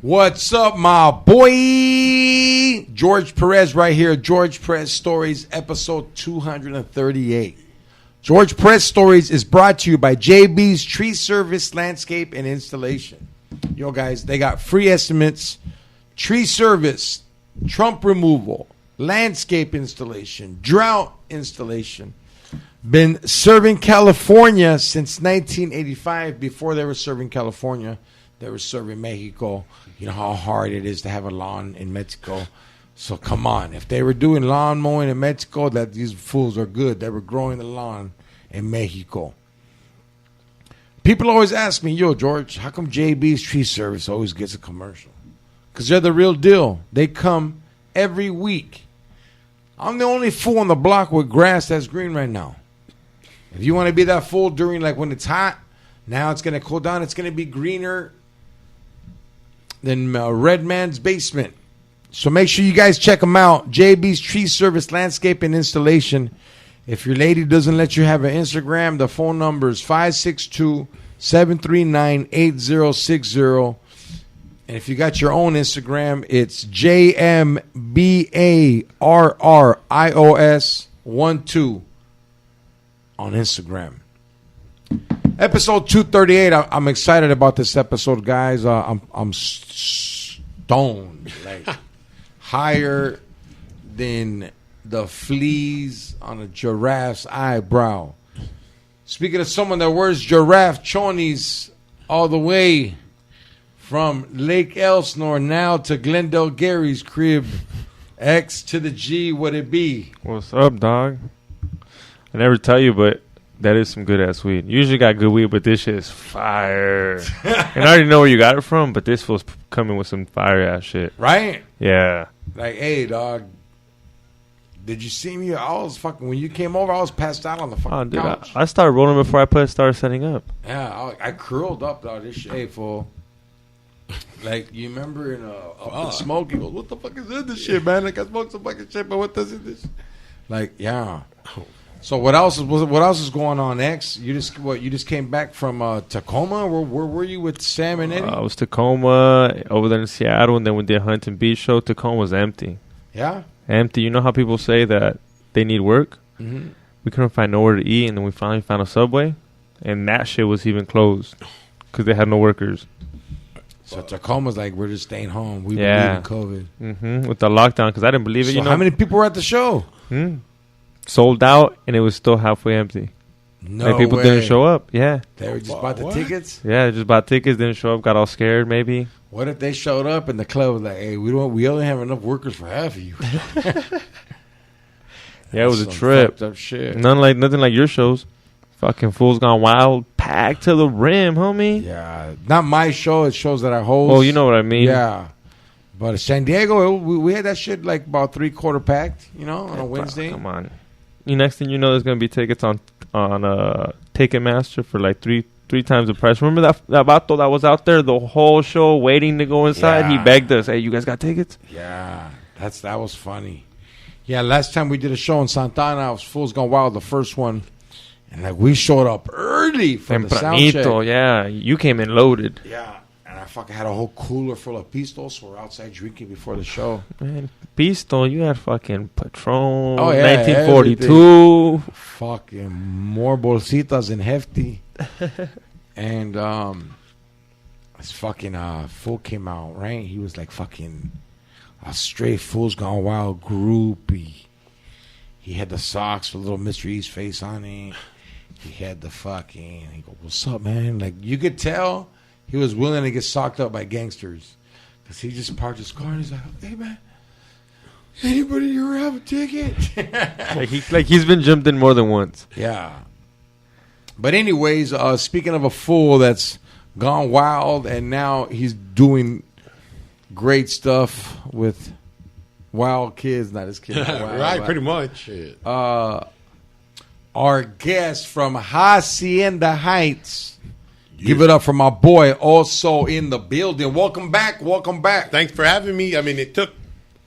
What's up, my boy? George Perez right here. George Perez Stories, episode 238. George Perez Stories is brought to you by JB's Tree Service Landscape and Installation. Yo, guys, they got free estimates, tree service, trunk removal, landscape installation, drought installation. Been serving California since 1985. Before they were serving California, they were serving Mexico. You know how hard it is to have a lawn in Mexico. So come on. If they were doing lawn mowing in Mexico, that these fools are good. They were growing the lawn in Mexico. People always ask me, yo, George, how come JB's Tree Service always gets a commercial? Because they're the real deal. They come every week. I'm the only fool on the block with grass that's green right now. If you want to be that fool during, like, when it's hot, now it's going to cool down. It's going to be greener than Red Man's basement. So make sure you guys check them out. JB's Tree Service Landscape and Installation. If your lady doesn't let you have an Instagram, the phone number is 562-739-8060. And if you got your own Instagram, it's JMBARRIOS12 on Instagram. Episode 238. I'm excited about this episode, guys. I'm stoned, like higher than the fleas on a giraffe's eyebrow. Speaking of someone that wears giraffe chonies all the way from Lake Elsinore now to Glendale Gary's crib, X to the G, what it be? What's up, dog? I never tell you, but that is some good ass weed. You usually got good weed, but this shit is fire. And I already know where you got it from, but this was coming with some fire ass shit. Right? Yeah. Like, hey, dog, did you see me? I was fucking, when you came over, I was passed out on the fucking couch. I started rolling before I started setting up. Yeah, I curled up, dog. This shit, hey, fool. Like, you remember in Up the Smoke, he goes, what the fuck is this shit, man? Like, I smoked some fucking shit, but what does it this? Like, yeah. So what else is going on, X? You just came back from Tacoma? Where were you with Sam and Eddie? I was Tacoma, over there in Seattle, and then we did a Huntington Beach show. Tacoma was empty. Yeah? Empty. You know how people say that they need work? Mm-hmm. We couldn't find nowhere to eat, and then we finally found a Subway, and that shit was even closed because they had no workers. So Tacoma's like, we're just staying home. We believe in COVID. Mm-hmm. With the lockdown, because I didn't believe it. So how many people were at the show? Sold out, and it was still halfway empty. No like people way. Didn't show up. Yeah. They were just bought the tickets? Yeah, just bought tickets, didn't show up, got all scared maybe. What if they showed up and the club was like, hey, we only have enough workers for half of you? Yeah, it was a trip. Up shit. Nothing like your shows. Fucking Fools Gone Wild, packed to the rim, homie. Yeah. Not my show, it's shows that I host. Oh, you know what I mean. Yeah. But San Diego, we had that shit like about 3/4 packed, you know, on a Wednesday. Come on. Next thing you know, there's going to be tickets on Ticketmaster for like three times the price. Remember that vato that was out there the whole show waiting to go inside? Yeah. He begged us, hey, you guys got tickets? Yeah, that was funny. Yeah, last time we did a show in Santana, it was Fools Gone Wild, the first one. And like we showed up early for the sound check. Yeah, you came in loaded. Yeah, and I fucking had a whole cooler full of pistols, so we're outside drinking before the show. Man, pistol, you had fucking Patron, 1942. Everything. Fucking more bolsitas and hefty. And this fucking fool came out, right? He was like fucking a straight Fools Gone Wild groupie. He had the socks with little Mr. East face on it. He had the fucking, he go, what's up, man? Like, you could tell he was willing to get socked up by gangsters. Because he just parked his car and he's like, hey, man, anybody here have a ticket? he's been jumped in more than once. Yeah. But anyways, speaking of a fool that's gone wild and now he's doing great stuff with wild kids, not his kids. Right, pretty much. Our guest from Hacienda Heights. Yeah. Give it up for my boy, also in the building. Welcome back. Thanks for having me. I mean, it took,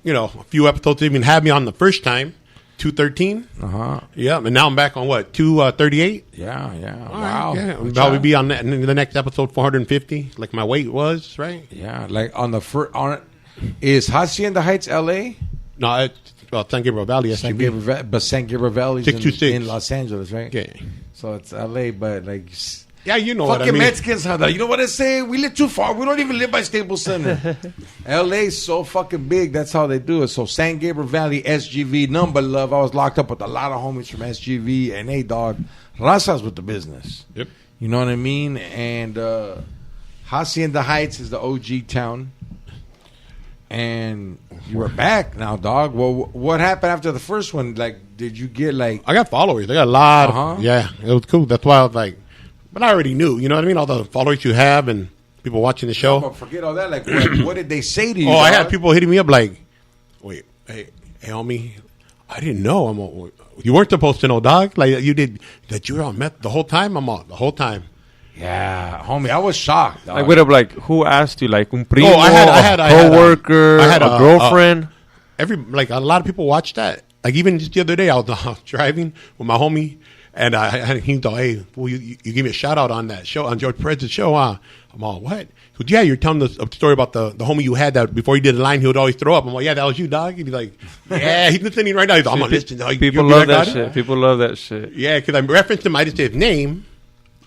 a few episodes to even have me on the first time. 213. Uh-huh. Yeah, and now I'm back on what, 238? Yeah. Wow. Yeah, Good probably job. be on that, in the next episode 450, like my weight was, right? Yeah, like on the first is Hacienda Heights, L.A. No, it's San Gabriel Valley, San SGV. Gabriel, but San Gabriel Valley is 626. in Los Angeles, right? Yeah. So it's L.A., but like Yeah, you know what I fucking mean. Mexicans, huh? You know what I say? We live too far. We don't even live by Staples Center. L.A.'s so fucking big. That's how they do it. So San Gabriel Valley, SGV, number love. I was locked up with a lot of homies from SGV, and hey, dog, Razas with the business. Yep. You know what I mean? And Hacienda Heights is the OG town. And you were back now, dog. Well, what happened after the first one? Like, did you get like... I got followers. I got a lot. Uh-huh. Yeah, it was cool. That's why I was like, but I already knew. You know what I mean? All the followers you have and people watching the show. But forget all that. Like, what did they say to you? Oh, I dog? had people hitting me up like, wait, hey, homie, I didn't know. You weren't supposed to know, dog. Like, you did, that you were on meth the whole time? I'm on the whole time. Yeah, homie, I was shocked. Dog. Like, wait up, like, who asked you? Like, un primo, I had a coworker, I had a girlfriend? Like, a lot of people watched that. Like, even just the other day, I was driving with my homie, and he thought, hey, well, you give me a shout out on that show, on George Perez's show, huh? I'm all, what? He goes, yeah, you're telling a story about the homie you had that before he did the line, he would always throw up. I'm like, yeah, that was you, dog. And he's like, yeah, he's listening right now. He's like, I'm listening. Like, People love that shit. People love that shit. Yeah, because I referenced him. I didn't say his name,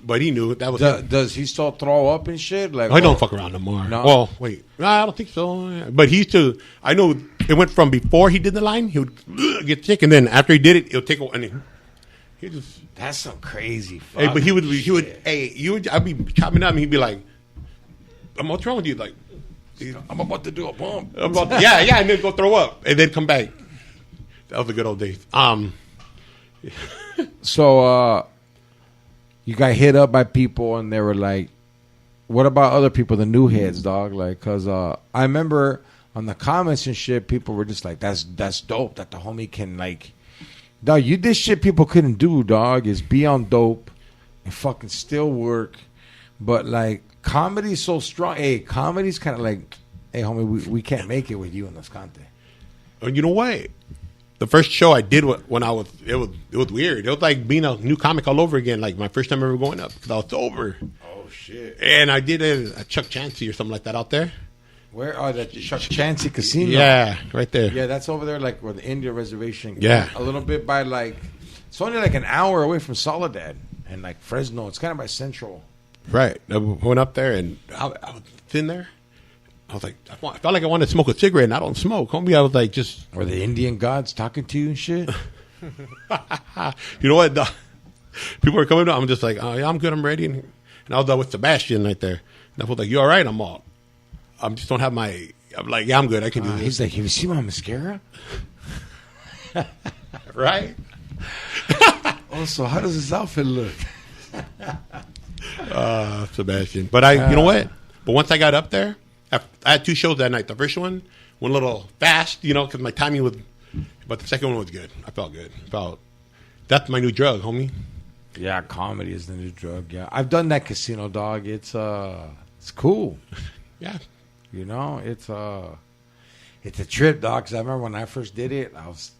but he knew that was him. Does he still throw up and shit? Like, I don't fuck around no more. No? Well, wait. No, I don't think so. But he used to, I know it went from before he did the line, he would get sick, and then after he did it, he'll take a, and he just... That's some crazy fuck. Hey, but he would, I'd be chopping up, and he'd be like, what's wrong with you? Like, I'm about to do a bump. yeah, and then go throw up, and then come back. That was the good old days. So, you got hit up by people, and they were like, what about other people, the new heads, dog? Like, because I remember on the comments and shit, people were just like, that's dope that the homie can, like, dog, you did shit people couldn't do, dog, is be on dope and fucking still work. But, like, comedy's so strong. Hey, comedy's kind of like, hey, homie, we can't make it with you in Escante. You know what? The first show I did when it was weird. It was like being a new comic all over again. Like my first time ever going up because I was sober. Oh, shit. And I did a Chuck Chansey or something like that out there. Where are that Chuck Chansey Casino? Yeah, right there. Yeah, that's over there, like where the India Reservation. Yeah. A little bit by like, it's only like an hour away from Soledad and like Fresno. It's kind of by Central. Right. I went up there and I was sitting there. I was like, I felt like I wanted to smoke a cigarette, and I don't smoke. Homie, I was like, just. Were the Indian gods talking to you and shit? You know what? People are coming up. I'm just like, oh, yeah, I'm good. I'm ready. And I was with Sebastian right there. And I was like, you all right? I just don't have my. I'm like, yeah, I'm good. I can do this. He's like, have you seen my mascara? Right? Also, how does this outfit look? Sebastian. But you know what? But once I got up there, I had two shows that night. The first one went a little fast, because my timing was, but the second one was good. I felt good. That's my new drug, homie. Yeah, comedy is the new drug. Yeah, I've done that casino, dog. It's cool. Yeah, it's a trip, dog. Because I remember when I first did it, I was,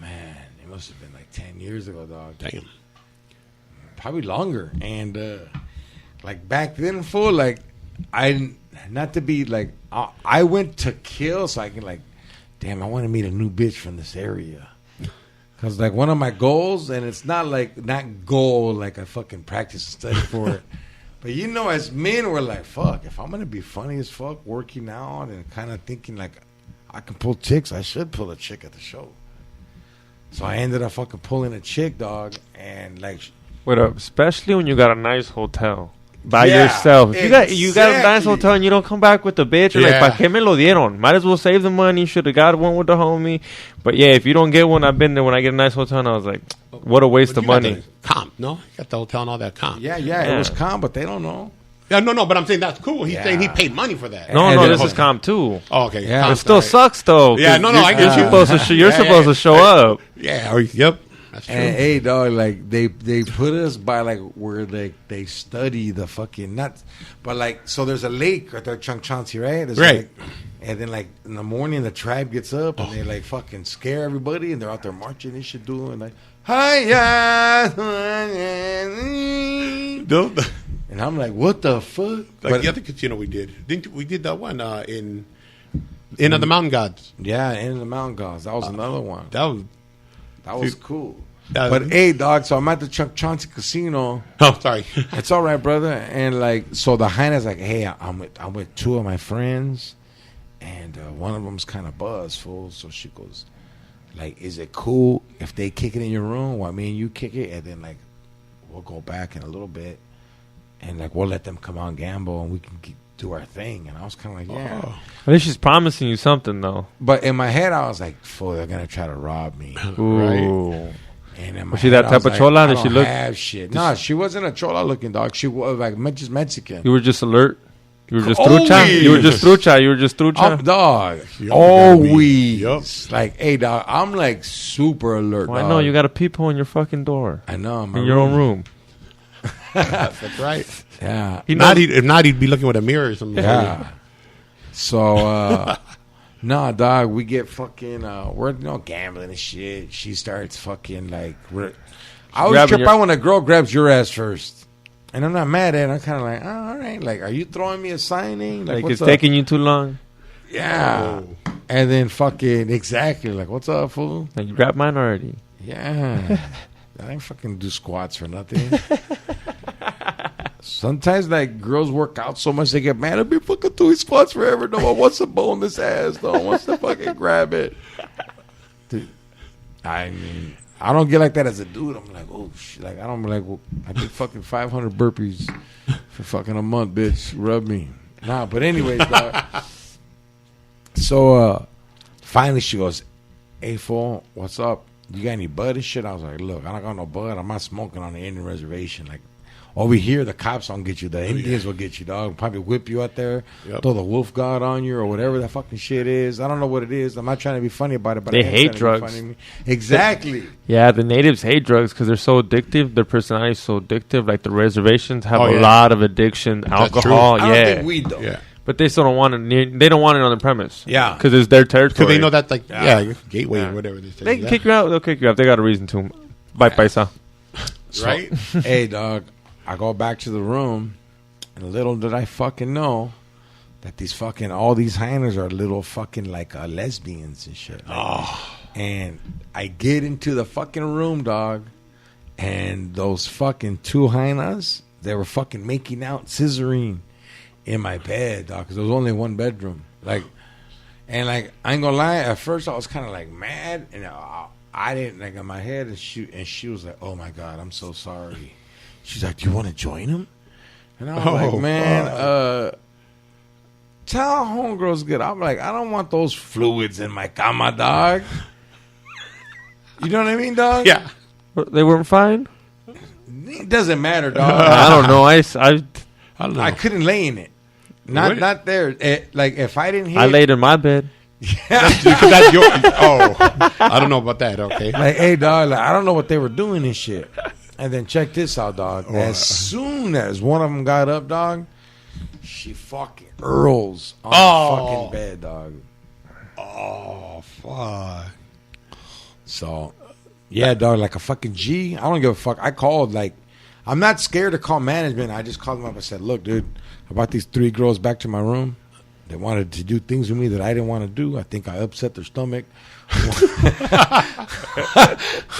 man, it must have been like 10 years ago, dog. Damn. Probably longer. And like back then, fool, like not to be like, I went to kill so I can like, damn, I want to meet a new bitch from this area. Because like one of my goals, and it's not goal like I fucking practice and study for it. But as men, we're like, fuck, if I'm going to be funny as fuck, working out and kind of thinking like I can pull chicks, I should pull a chick at the show. So I ended up fucking pulling a chick, dog, and like... Wait up, especially when you got a nice hotel by yourself. If you got a nice hotel and you don't come back with the bitch, you're like, ¿pa qué me lo dieron? Might as well save the money. Should have got one with the homie. But yeah, if you don't get one, I've been there when I get a nice hotel and I was like, what a waste of money. Comp, no? You got the hotel and all that comp. Yeah, it was comp, but they don't know. Yeah, no, but I'm saying that's cool. He's saying he paid money for that. No, this is comp too. Oh, okay. Yeah. It still sucks though. Yeah, no, I get you. You're supposed to show up. Yeah, yep. That's true. And hey, dog, like they put us by like where they study the fucking nuts, but like so there's a lake right there, Changchansi, right? There's right. And then, like, in the morning, the tribe gets up and they, like, fucking scare everybody. And they're out there marching and shit, doing, like, hi-ya. And I'm like, what the fuck? Like the other casino we did. We did that one in of the Mountain Gods. Yeah, in the Mountain Gods. That was another one. That was cool. But hey, dog, so I'm at the Chauncey Casino. Oh, sorry. It's all right, brother. And, like, so the hyena's like, hey, I'm with two of my friends. And one of them's kind of buzzed, fool. So she goes, like, is it cool if they kick it in your room while me and you kick it? And then, like, we'll go back in a little bit. And, like, we'll let them come on gamble and we can do our thing. And I was kind of like, yeah. At least she's promising you something, though. But in my head, I was like, fool, they're going to try to rob me. Ooh. Right? And was she that type of chola? Did she look? Shit. No, she wasn't a chola looking dog. She was like just Mexican. You were just alert. You were just trucha. You were just trucha. You were just trucha. Dog. Always. Yep. Like, hey, dog. I'm like super alert. Well, I know you got a peephole in your fucking door. I know. In your own room. That's right. Yeah. If not, he'd be looking with a mirror or something. Yeah. So, nah, dog. We get fucking. We're gambling and shit. She starts fucking like. I always trip out when a girl grabs your ass first. And I'm not mad at it. I'm kind of like, oh, all right. Like, are you throwing me a signing? Like it's taking you too long? Yeah. Oh. And then fucking, exactly. Like, what's up, fool? Like, you grabbed mine already. Yeah. I ain't fucking do squats for nothing. Sometimes, like, girls work out so much they get mad. I'll be fucking doing squats forever. No one wants to bone this ass. No one wants to fucking grab it. Dude, I mean... I don't get like that as a dude. I'm like, oh shit. Like, I don't be like, well, I did fucking 500 burpees for fucking a month, bitch. Rub me. Nah, but anyways, dog. So, finally she goes, hey, fool, what's up? You got any bud and shit? I was like, look, I don't got no bud. I'm not smoking on the Indian reservation. Like, over here, the cops don't get you. The Indians will get you, dog. Probably whip you out there, throw the wolf god on you or whatever that fucking shit is. I don't know what it is. I'm not trying to be funny about it, but they hate drugs. Exactly. Yeah, the natives hate drugs because they're so addictive. Their personality is so addictive. Like the reservations have a lot of addiction, alcohol. I don't think weed though. Yeah. But they still don't want it. They don't want it on the premise. Yeah, because it's their territory. Because they know that's like gateway or whatever they say. They can kick you out. They'll kick you out. They got a reason to. Bye, paisa. Right? Hey, dog. I go back to the room, and little did I fucking know that these fucking, all these hyenas are little fucking like lesbians and shit. And I get into the fucking room, dog, and those fucking two hyenas, they were fucking making out, scissoring in my bed, dog, because there was only one bedroom. Like, and like, I ain't gonna lie, at first I was kind of like mad, and I didn't, like, in my head, and she was like, oh my God, I'm so sorry. She's like, do you want to join him? And I was like, man, tell homegirls get. I'm like, I don't want those fluids in my cama, dog. You know what I mean, dog? Yeah. They weren't fine? It doesn't matter, dog. I don't know. I don't know. I couldn't lay in it. Not there. Like, if I didn't hit. I laid in my bed. Yeah. Because that's your. I don't know about that, okay. Like, hey, dog, like, I don't know what they were doing and shit. And then check this out, dog. As soon as one of them got up, dog, she fucking earls on the fucking bed, dog. Oh, fuck. So, yeah, dog, like a fucking G. I don't give a fuck. I called, like, I'm not scared to call management. I just called them up and said, look, dude, I brought these 3 girls back to my room. They wanted to do things with me that I didn't want to do. I think I upset their stomach.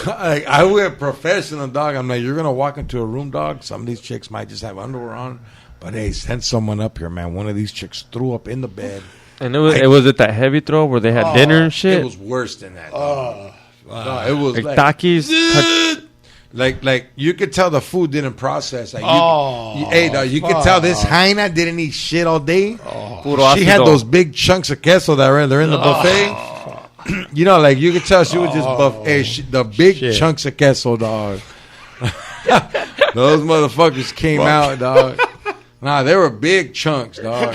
I went professional, dog. I'm like, you're gonna walk into a room, dog. Some of these chicks might just have underwear on, but hey, send someone up here, man. One of these chicks threw up in the bed, and it was at that heavy throw where they had dinner and shit. It was worse than that. It was like Takis. Like you could tell the food didn't process. Like, hey, dog, you could tell this hyena didn't eat shit all day. She had those big chunks of queso they're in the buffet. You know, like, you could tell she was just the big chunks of queso, dog. Those motherfuckers came out, dog. Nah, they were big chunks, dog.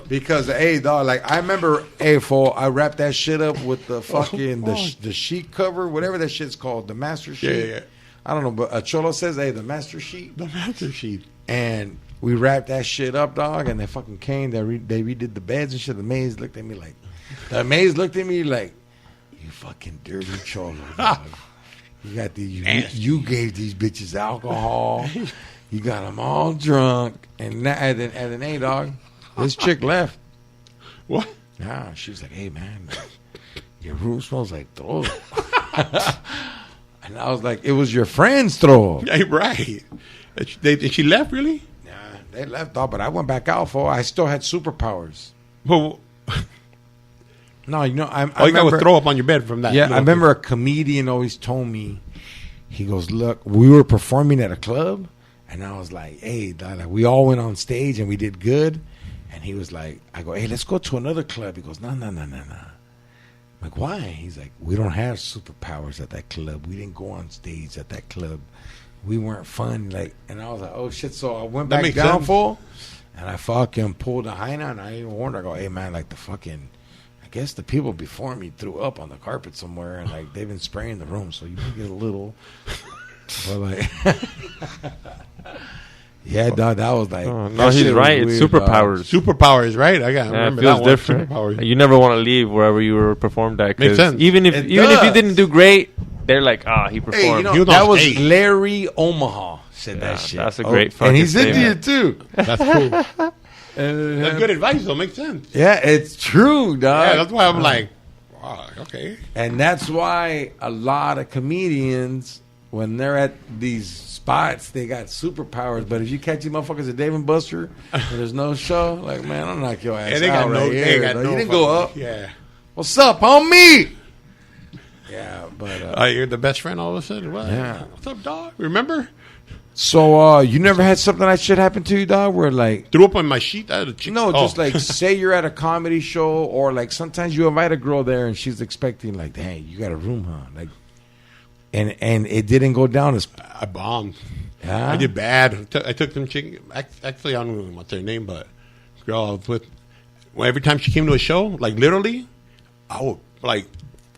Because, hey, dog, like, I remember, I wrapped that shit up with the fucking, the sheet cover, whatever that shit's called, the master sheet. Yeah. I don't know, but Cholo says, hey, the master sheet. The master sheet. And we wrapped that shit up, dog, and they fucking came. They redid the beds and shit. The maids looked at me like, you fucking dirty cholo, dog. You got these. You gave these bitches alcohol. You got them all drunk, and then hey, dog, this chick left. What? Yeah, she was like, hey man, your room smells like throw. And I was like, it was your friend's throw. Yeah, right. Did she left really? Yeah, they left off, but I went back out for. I still had superpowers. Well, no, you know, I you got to throw up on your bed from that. Yeah, I remember a comedian always told me. He goes, look, we were performing at a club, and I was like, hey, like, we all went on stage and we did good. And he was like, I go, hey, let's go to another club. He goes, no. I'm like, why? He's like, we don't have superpowers at that club. We didn't go on stage at that club. We weren't fun. Like, and I was like, oh shit. So I went back down full, and I fucking pulled a hyena, and I even warned her. I go, hey man, like I guess the people before me threw up on the carpet somewhere, and like they've been spraying the room, so you can get a little. But like, yeah, dog, that was like. Oh, no, he's right. It's superpowers. Superpowers, right? I got. Remember it feels that different. Superpowers. You never want to leave wherever you were performed at. Makes sense. Even if you didn't do great, they're like, he performed. Hey, you know, that was Larry Omaha said that shit. That's a great fucking and he's statement. Indian too. That's cool. That's good advice, though. Makes sense. Yeah, it's true, dog. Yeah, that's why I'm like, wow, okay. And that's why a lot of comedians, when they're at these spots, they got superpowers. But if you catch these motherfuckers at Dave and Buster and there's no show, like, man, I'll knock your ass they out got right no, here. they got You no didn't go up. Yeah. What's up, homie? Yeah, but you're the best friend all of a sudden. What? Yeah. What's up, dog? Remember? so you never had something like shit happen to you, dog? Where like Threw up on my sheet. I had a chick. no, just like say you're at a comedy show, or like sometimes you invite a girl there and she's expecting like, dang, you got a room, huh? Like, and it didn't go down as I bombed. yeah? I did bad. I took them chicken. Actually, I don't know what's their name, but girl I was with. Well, every time she came to a show, like literally, I would like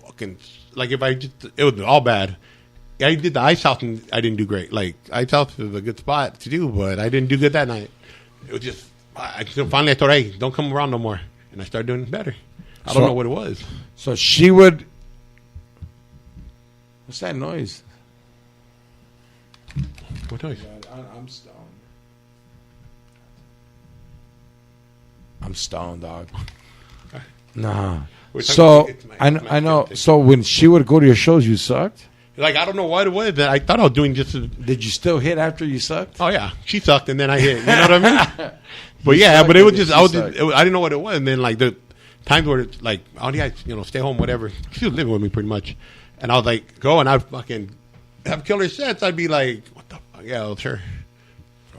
fucking like if I just it was all bad. I did the Ice House and I didn't do great. Like Ice House was a good spot to do, but I didn't do good that night. It was just finally I thought, hey, don't come around no more, and I started doing better. I don't know what it was. So she would. What's that noise? What noise? I'm stoned. I'm stoned, dog. Nah. So I know. So when she would go to your shows, you sucked. Like I don't know what it was. I thought I was doing just. Did you still hit after you sucked? Oh yeah, she sucked and then I hit. You know what I mean? But yeah, but it was just I didn't know what it was. And then like the times where it's like oh yeah, stay home, whatever. She was living with me pretty much, and I was like go and I'd fucking have killer sets. I'd be like what the fuck? Yeah, it was her.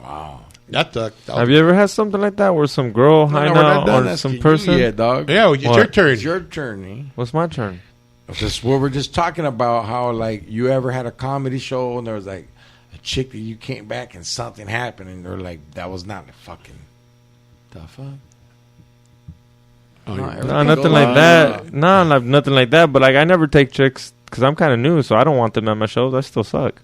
Wow. That sucked. Have you ever had something like that where some girl hang out or some person? Yeah, dog. Yeah, it's your turn. It's your turn. Eh? What's my turn? Just what we're just talking about. How like you ever had a comedy show and there was like a chick that you came back and something happened and they're like that was not a fucking the fuck. Oh, No, nothing like that. No, nothing like that. But like I never take chicks because I'm kind of new, so I don't want them at my shows. I still suck.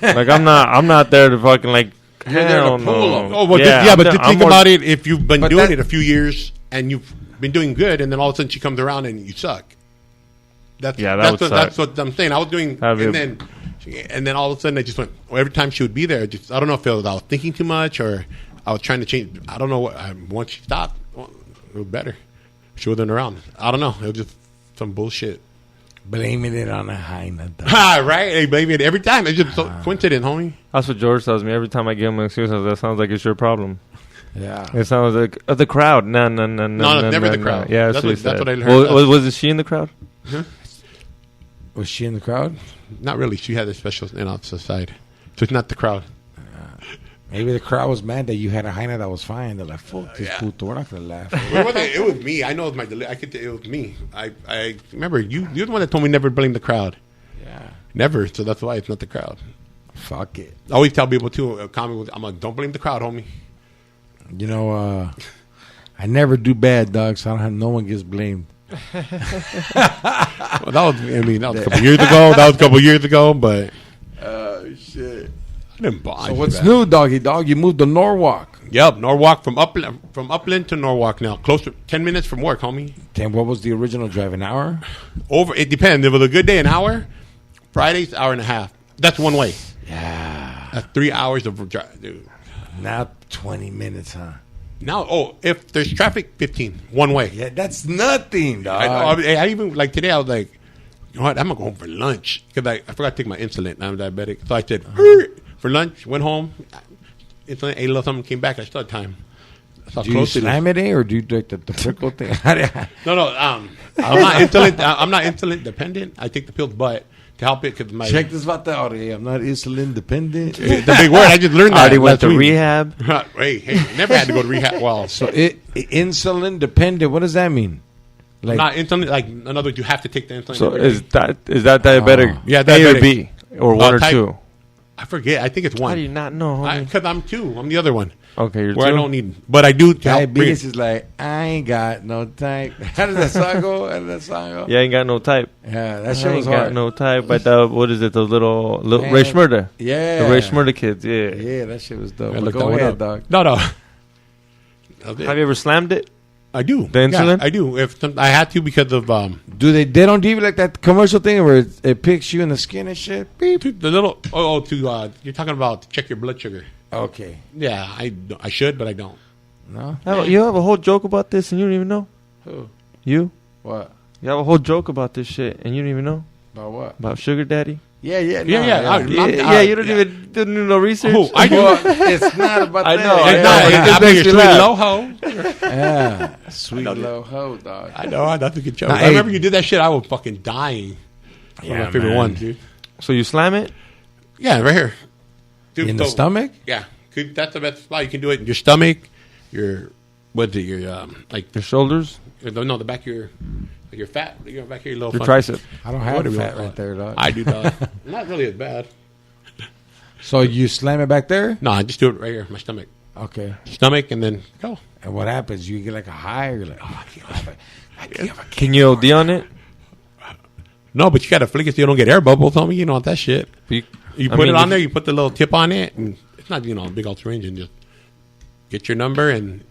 Like I'm not there to fucking like. You're there to pull them. Oh, well, but think about it. If you've been doing it a few years and you've been doing good, and then all of a sudden she comes around and you suck. That's what I'm saying. I was doing, and then all of a sudden I just went. Well, every time she would be there, I don't know if I was thinking too much or I was trying to change. I don't know what. Once she stopped, it was better. She wasn't around. I don't know. It was just some bullshit. Blaming it on a hyena. Right? They blame it every time. It's just so coincident, homie. That's what George tells me every time I give him an excuse. That sounds like it's your problem. Yeah. It sounds like the crowd. No, never the crowd. Yeah, that's what I heard. Well, was she in the crowd? Huh? Was she in the crowd? Not really. She had a special side. So it's not the crowd. Maybe the crowd was mad that you had a hyena that was fine. They're like, fuck this puto. We're not going to laugh. It was me. I know it was it was me. I remember you're the one that told me never blame the crowd. Yeah. Never. So that's why it's not the crowd. Fuck it. I always tell people too, I'm like, don't blame the crowd, homie. You know, I never do bad, dog, so I don't have, no one gets blamed. Well, that was a couple years ago. But Oh, shit. I didn't bond. So what's new, doggy dog? You moved to Norwalk. Yep, Norwalk from Upland to Norwalk now. Close to 10 minutes from work, homie. Damn, what was the original drive? An hour? It depends. If it was a good day, an hour. Fridays, hour and a half. That's one way. Yeah. That's 3 hours of drive, dude. Not 20 minutes, huh? Now, if there's traffic, 15. One way. Yeah, that's nothing, dog. I know. I even, like today, I was like, you know what? I'm going to go home for lunch. Because I forgot to take my insulin. I'm diabetic. So I said, for lunch, went home, insulin, ate a little something, came back. I still had time. Do you slam it, or do you do like the prickle thing? No. I'm not insulin dependent. I take the pills, but to help it, because my Check this vato out. I'm not insulin dependent. the big word. I just learned that. Already went last to week. rehab. Hey, never had to go to rehab. Well, So insulin dependent. What does that mean? Like not insulin. Like in other words, you have to take the insulin. So every day. is that diabetic? Yeah, A or diabetic. B or one or type- two? I forget. I think it's one. How do you not know? homie? Because I'm two. I'm the other one. Okay, you're Where two. I don't need, but I do. To help diabetes bring- is like, I ain't got no type. How does that song go? Yeah, ain't got no type. Yeah, that I shit was ain't got hard. no type. But what is it? Those little Man. Ray Schmurda. Yeah. The Ray Schmurda kids. Yeah. Yeah, that shit was dope. I But looked go that one ahead, up. dog. No. Have you ever slammed it? I do. The insulin? Yeah, I do. I had to because of They don't give you like that commercial thing where it picks you in the skin and shit? Beep. the little. You're talking about to check your blood sugar. Okay. Yeah, I should, but I don't. No? You have a whole joke about this and you don't even know? Who? You? What? You have a whole joke about this shit and you don't even know? About what? About sugar daddy? Yeah. Yeah. You don't even do no research? Who? I do. Well, it's not about I that. know, It's I not. know. I'm It makes your me sweet laugh. low ho. Yeah. Sweet low ho, dog. I know. That's a good joke. Nah, I remember hey. you did that shit. I was fucking dying. One of my favorite man. ones, dude. So you slam it? Yeah, right here. Dude, In the so- stomach? Yeah, that's the best spot. You can do it in your stomach, your like Your shoulders? no, the back of your fat, back here, your little Your fucking- tricep? I don't have Whatever you fat wanna call right it. there, dog. I do not. Not really as bad. So you slam it back there? No, I just do it right here, my stomach, Okay. and then go. And what happens? You get like a high, or you're like, oh, I can't have a Can you OD on it? No, but you got to flick it so you don't get air bubbles, homie. You don't want that shit. You You I put mean, it on if- there. You put the little tip on it, and it's not a big old syringe, and just get your number, and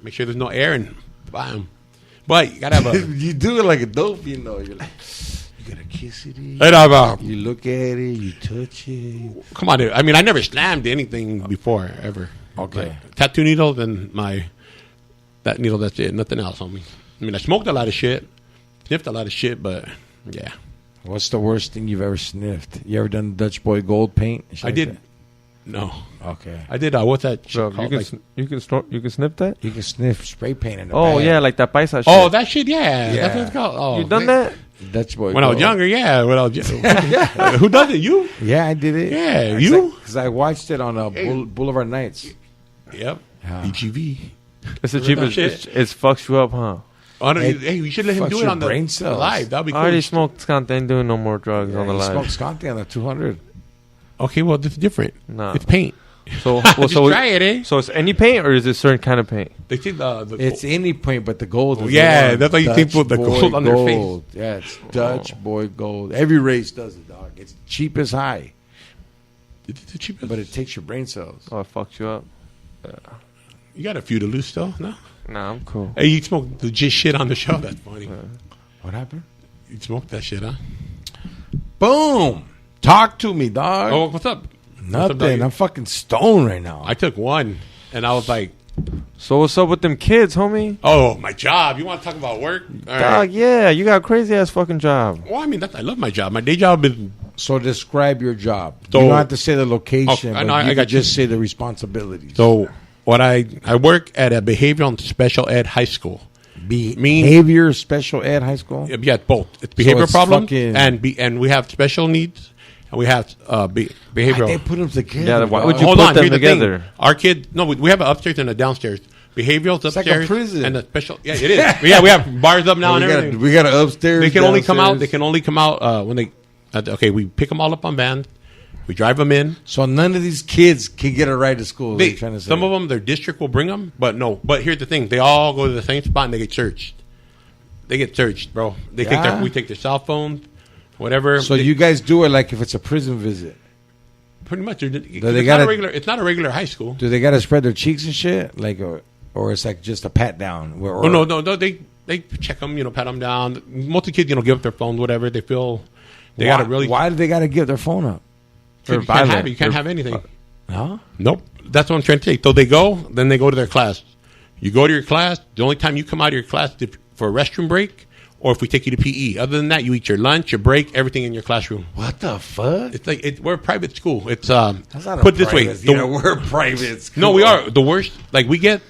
make sure there's no air, and bam. But you gotta have a. You do it like a dope, You're like, you gotta kiss it. You look at it, you touch it. Come on, dude. I mean, I never slammed anything before ever. Okay. Like, tattoo needles and that needle. That's it. Nothing else on me. I mean, I smoked a lot of shit, sniffed a lot of shit, but yeah. What's the worst thing you've ever sniffed? You ever done Dutch Boy Gold paint? and shit I like did. that? No, Okay. I did. What's that shit Bro, called? you can sniff that? You can sniff spray paint in the Oh, bag. yeah, like that paisa shit. Oh, that shit. Yeah, Yeah. that's what it's called. Oh, You done that? Dutch Boy when I was Gold. younger? Yeah. When I was who does it? You? Yeah, I did it. Yeah, you? Because I watched it on Boulevard Nights. Yep. Yeah. BGV. It's the Remember cheapest. that It fucks you up, huh? Oh, no, Hey, hey, we should let him fucks do it your on the brain cells. live. That'd be I cool. already smoked skunk. Ain't doing no more drugs on the You live. smoked Sconti on the 200. Okay, well, this is different. Nah. It's paint. So, Just try it, eh? So it's any paint or is it certain kind of paint? They see the It's any paint, but the gold is Yeah, the one. that's why you think Dutch with the Boy gold on their face. Gold. Yeah, it's Dutch Boy Gold. Every race does it, dog. It's cheap as high, It's the cheapest. but it takes your brain cells. Oh, it fucks you up. You got a few to lose, though. No. Nah, I'm cool. Hey, you smoked the just shit on the show. That's funny. What happened? You smoked that shit, huh? Boom! Talk to me, dog. Oh, what's up? Nothing. doggy? I'm fucking stoned right now. I took one, and I was like, So what's up with them kids, homie? "Oh, my job. You want to talk about work? All right. Dog, yeah, you got a crazy ass fucking job. Well, I mean, I love my job. My day job is So describe your job. So- you don't have to say the location, Oh, I but know, I you got could just say the responsibilities. so. What I work at a behavioral and special ed high school. Behavior special ed high school. Yeah, it's both. It's behavior it's problems fucking- and we have special needs and we have behavioral. They put them together. Yeah, why dog. would you Hold put on, them here's the thing. together? Our kid, no, we have an upstairs and a downstairs. Behavioral's like a upstairs, prison. and the special. Yeah, it is. Yeah, we have bars up now and everything. We got an upstairs. They can only come out. downstairs. They can only come out when they. Okay, we pick them all up on van. We drive them in. So none of these kids can get a ride to school. They, some of them, their district will bring them, but no. But here's the thing: they all go to the same spot and they get searched. They get searched, bro. They Yeah. we take their cell phones, whatever. So you guys do it like if it's a prison visit. Pretty much. It's not a regular high school. Do they got to spread their cheeks and shit? Like, or it's like just a pat down? No. They check them, pat them down. Most of the kids, give up their phones, whatever. They feel they got to really... Why do they got to give their phone up? You can't have anything. No? Nope. That's what I'm trying to say. So they go, then they go to their class. You go to your class. The only time you come out of your class is for a restroom break or if we take you to PE. Other than that, you eat your lunch, your break, everything in your classroom. What the fuck? It's like we're a private school. It's That's not put this way. We're a private school. No, we are the worst. Like we get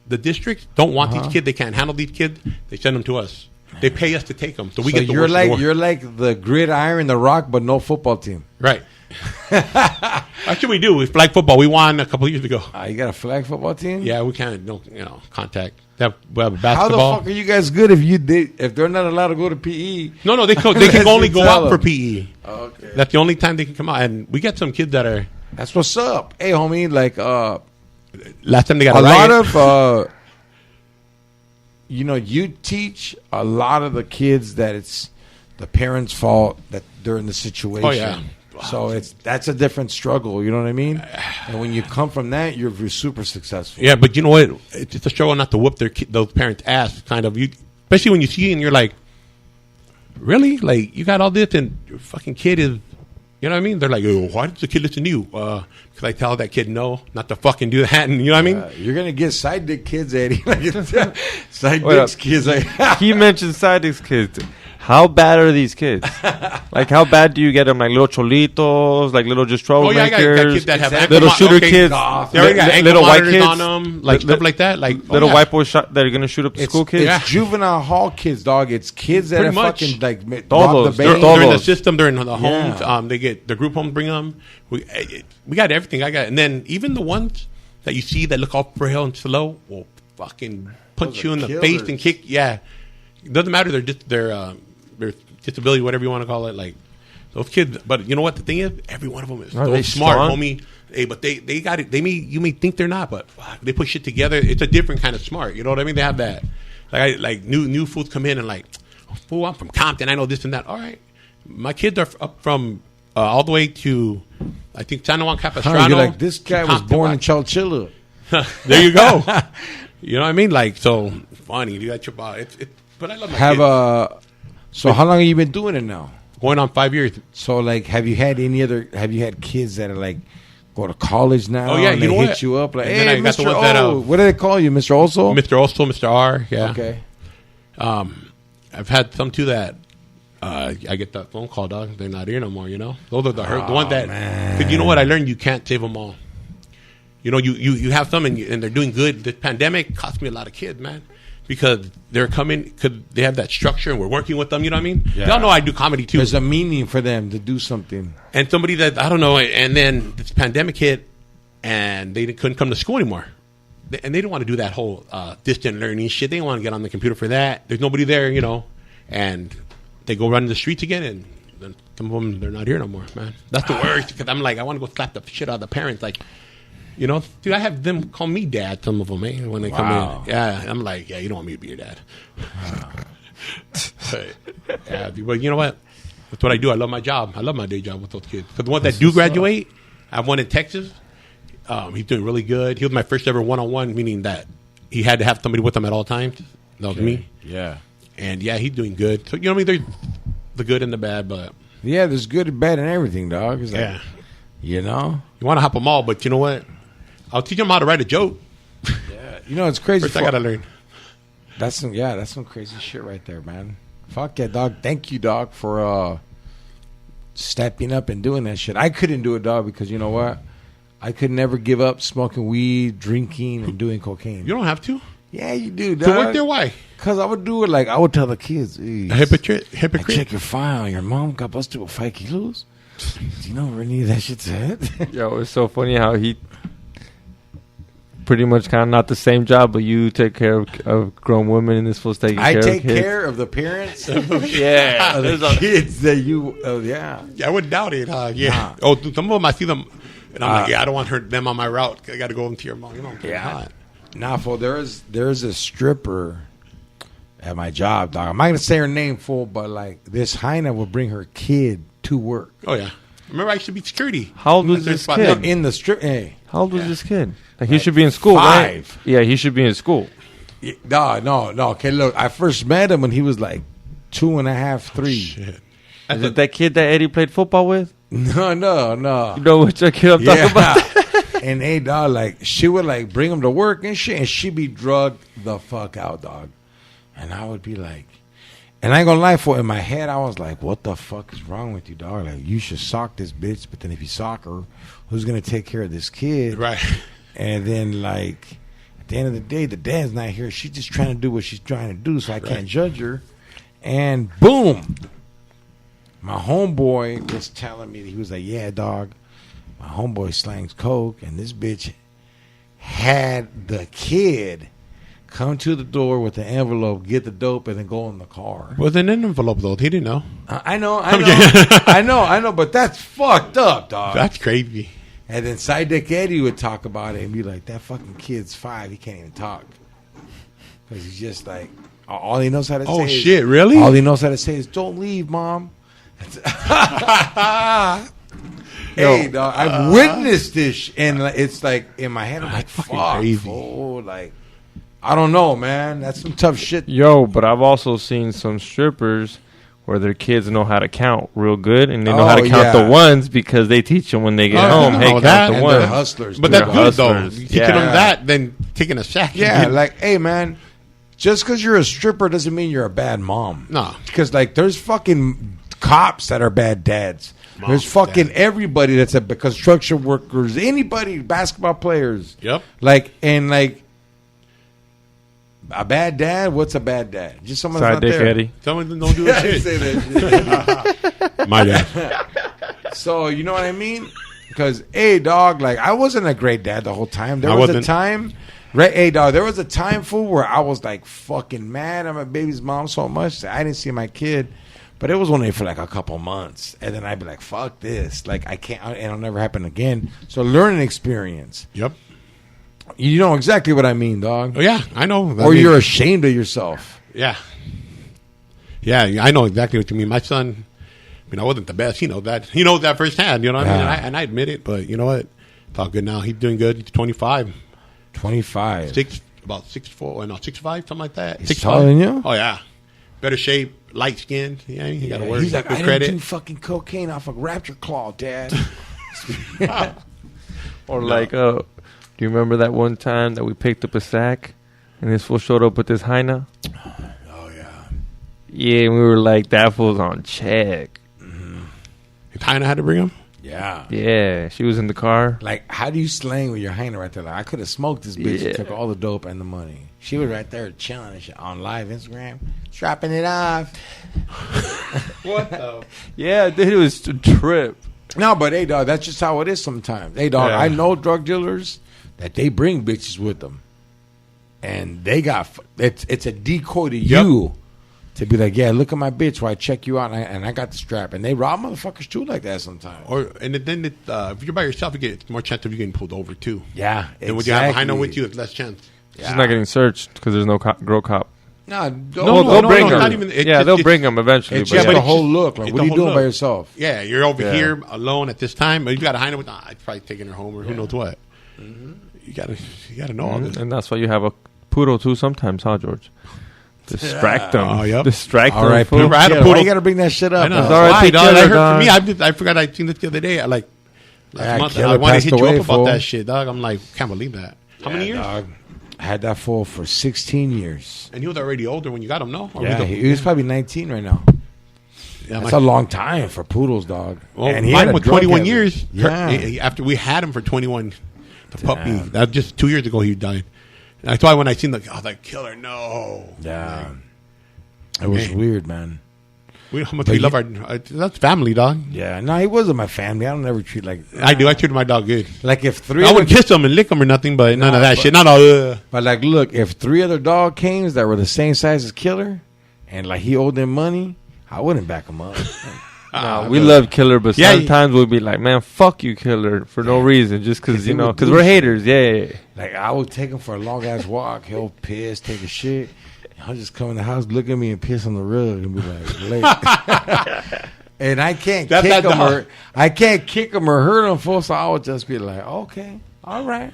the districts don't want these kids. They can't handle these kids. They send them to us. They pay us to take them. So we get the you're worst. You're like the gridiron, the rock, but no football team. Right. Actually, we do. We flag football. We won a couple of years ago. You got a flag football team? Yeah, we can't. No, contact. We have a basketball. How the fuck are you guys good if they're not allowed to go to PE? No, they can only go out for PE. Okay. That's the only time they can come out. And we get some kids that are. That's what's up. Hey, homie, like last time they got a riot. lot of you teach a lot of the kids that it's the parents' fault that they're in the situation. Oh yeah. So that's a different struggle, you know what I mean? And when you come from that, you're super successful. Yeah, but you know what? It's a struggle not to whoop those parents' ass, kind of. Especially when you see it and you're like, really? Like, you got all this and your fucking kid is, you know what I mean? They're like, oh, why does the kid listen to you? Because I tell that kid no, not to fucking do that. And you know what I mean? You're going to get side dick kids, Eddie. Side dicks kids. He mentioned side dicks kids. How bad are these kids? Like, how bad do you get them? Like little cholitos, like little just troublemakers? Oh, yeah, I got kids that have little shooter kids, they already got little white monitors kids on them, like stuff like that. Like little white boys that are going to shoot up the school kids. It's juvenile hall kids, dog. It's kids that Pretty are much. fucking like Todos. They're in the system. They're in the homes. Yeah. They get the group homes. Bring them. We got everything. And then even the ones that you see that look all frail and slow will fucking punch you in the face and kick. Yeah, it doesn't matter. Their disability, whatever you want to call it. Like those kids. But you know what? The thing is, every one of them is so smart, homie. Hey, but they got it. You may think they're not, but fuck, they put shit together. It's a different kind of smart. You know what I mean? They have that. Like new fools come in and like, oh, I'm from Compton. I know this and that. All right, my kids are up from all the way to I think San Juan Capistrano. You're like, this guy was born in Chowchilla. There you go. You know what I mean? Like, so funny. You got your body. But I love my kids. So how long have you been doing it now? Going on 5 years. So like, have you had kids that are like go to college now? Oh yeah, and you know they what? hit you up like, And hey, then I got Mr. the ones that, O. What do they call you, Mr. Oso? Mr. Oso, Mr. R. Yeah. Okay. I've had some too that I get that phone call, dog. They're not here no more. You know, those are the ones that. Because you know what? I learned you can't save them all. You know, you have some and they're doing good. The pandemic cost me a lot of kids, man. Because they're coming, because they have that structure and we're working with them, you know what I mean? Yeah. They all know I do comedy too. There's a meaning for them to do something. And somebody that, I don't know, and then this pandemic hit and they couldn't come to school anymore. And they didn't want to do that whole distant learning shit. They didn't want to get on the computer for that. There's nobody there, you know. And they go run the streets again and then some of them, they're not here no more, man. That's the worst because I'm like, I want to go slap the shit out of the parents. Like, you know, dude, I have them call me dad, some of them, man, when they come in. Yeah, I'm like, yeah, you don't want me to be your dad. Yeah, but you know what? That's what I do. I love my job. I love my day job with those kids. Because the ones that do graduate, I have one in Texas. He's doing really good. He was my first ever one-on-one, meaning that he had to have somebody with him at all times. That was me. Yeah. And, yeah, he's doing good. So, you know what I mean? There's the good and the bad, but... Yeah, there's good and bad and everything, dog. It's like, yeah. You know? You want to hop them all, but you know what? I'll teach them how to write a joke. Yeah. You know, it's crazy. First, I got to learn. That's some crazy shit right there, man. Fuck yeah, dog. Thank you, dog, for stepping up and doing that shit. I couldn't do it, dog, because you know what? I could never give up smoking weed, drinking, and doing cocaine. You don't have to. Yeah, you do, dog. To work there, why? Because I would do it like, I would tell the kids. A hypocrite. I check your file. Your mom got busted with 5 kilos. Do you know where any of that shit's at? Yo, it's so funny how he pretty much kind of not the same job, but you take care of grown women and this fool's taking care of kids. I take care of the parents. Yeah. Of the kids that you, yeah. Yeah, I wouldn't doubt it. Yeah. Oh, some of them, I see them, and I'm like, yeah, I don't want them on my route. I got to go into your mom. You know, yeah. Nah, fool, there's a stripper at my job, dog. I'm not going to say her name, fool, but like this hyena will bring her kid to work. Oh, yeah. Remember, I used to be security. How old was this kid? In the strip. Hey. How old was this kid? Like he should be in school, 5. right? Yeah, he should be in school. No. Okay, look, I first met him when he was like 2.5, 3. Shit. Is it that kid that Eddie played football with? No. You know which kid I'm talking about? And hey, dog, like she would like bring him to work and shit, and she'd be drugged the fuck out, dog. And I would be like, and I ain't gonna lie, for in my head, I was like, what the fuck is wrong with you, dog? Like, you should sock this bitch, but then if you sock her, who's gonna take care of this kid? Right. And then like at the end of the day, the dad's not here. She's just trying to do what she's trying to do, so I can't judge her. And boom, my homeboy was telling me, he was like, yeah, dog, my homeboy slangs coke, and this bitch had the kid come to the door with the envelope, get the dope, and then go in the car. Was in an envelope though. He didn't know. I know, I know, but that's fucked up, dog. That's crazy. And then Side Dick Eddie would talk about it and be like, that fucking kid's 5, he can't even talk. Because he's just like, all he knows how to say Oh shit! Really? All he knows how to say is, don't leave, mom. Hey, dog, I've witnessed this, and it's like in my head, I'm like, fuck, crazy. fool, like, I don't know, man. That's some tough shit. Yo, but I've also seen some strippers where their kids know how to count real good, and they know how to count the ones because they teach them when they get home. Hey, count that, the And ones. they're hustlers. But too, that's dog. good though. Hustlers. You teaching them that, then taking a sack. Yeah, like, hey, man, just because you're a stripper doesn't mean you're a bad mom. No. Because, like, there's fucking cops that are bad dads. There's fucking everybody that's a construction workers, anybody, basketball players. Yep. Like, and like, a bad dad? What's a bad dad? Just someone Side not Dick there. Eddie. Someone don't do Yeah, shit. say that shit. My dad. So, you know what I mean? Because, hey, dog, like, I wasn't a great dad the whole time. There I was a wasn't. time, right? Hey, dog, there was a time, fool, where I was, like, fucking mad at my baby's mom so much that I didn't see my kid. But it was only for, like, a couple months. And then I'd be like, fuck this. Like, I can't, and it'll never happen again. So, learning experience. Yep. You know exactly what I mean, dog. Oh yeah, I know. Or you're ashamed of yourself. Yeah. Yeah, I know exactly what you mean. My son, I mean, I wasn't the best. He knows that. He knows that firsthand. You know what I mean? And I admit it. But you know what? It's all good now. He's doing good. He's 25. 25. 6'4", no, 6'5", something like that. He's taller than you? Oh yeah, better shape, light skinned. Yeah, he got to work. He's like, Good I credit. didn't do fucking cocaine off a raptor claw, Dad. Or like, do you remember that one time that we picked up a sack and this fool showed up with this hyena? Oh, yeah. Yeah, and we were like, that fool's on check. Hyena had to bring him. Yeah. Yeah, she was in the car. Like, how do you slang with your hyena right there? Like, I could have smoked this bitch Yeah. and took all the dope and the money. She was right there chilling and shit on live Instagram, dropping it off. What the? Yeah, dude, it was a trip. No, but hey, dog, that's just how it is sometimes. Hey, dog, Yeah. I know drug dealers that they bring bitches with them, and they got it's a decoy to you to be like, yeah, look at my bitch while I check you out, and I got the strap, and they rob motherfuckers too like that sometimes. And then if you're by yourself, you get more chance of you getting pulled over too. Yeah, And when you have a hyena with you, it's less chance. She's not getting searched because there's no girl cop. No, They'll bring them. not even- it- Yeah, it- they'll it's- bring them eventually. It's but just yeah. the it's whole just- look. Like, it's what the are you whole doing by look. yourself? Yeah, you're over Yeah. here alone at this time. But you got a hyena with. It's probably taking her home or who knows what. You gotta know all this. And that's why you have a poodle too sometimes, huh, George? Distract them. Oh, yep. Distract All them. right, fool. Remember, I had a Why poodle. you got to bring that shit up? I know. It's all right, Why, take dog? care That of hurt dog. for me. I forgot I seen this the other day. Last month, Killer I wanted to passed hit you away, up about fool. that shit, dog. I'm like, can't believe that. How many years? Dog. I had that fool for 16 years. And he was already older when you got him, no? Or Yeah, was he was probably 19 right now. Yeah, That's a long time for poodles, dog. Well, and he mine had a was drug 21 habit. years. Yeah. After we had him for 21, the puppy. Damn. That just 2 years ago he died. And that's why when I seen the, I was like, killer, no. Yeah. Like, It was Man. weird, man. how much But we you- love our. That's family, dog. Yeah. No, he wasn't my family. I don't ever treat like. I do. I treated my dog good. Like if three. I other- wouldn't kiss him and lick him or nothing, but none Nah, of that but- shit. Not all. But like, look, if 3 other dog canes that were the same size as Killer, and like he owed them money, I wouldn't back him up. Nah, we love Killer, but Yeah, sometimes we'll be like, man, fuck you, Killer, for no reason, just because, he would because do we're shit. haters. Yeah. Like I would take him for a long ass walk. He'll piss, take a shit. I'll just come in the house, look at me, and piss on the rug, and be like, late. And I can't That's kick that him dog. I can't kick him or hurt him, fool. So I would just be like, okay, all right.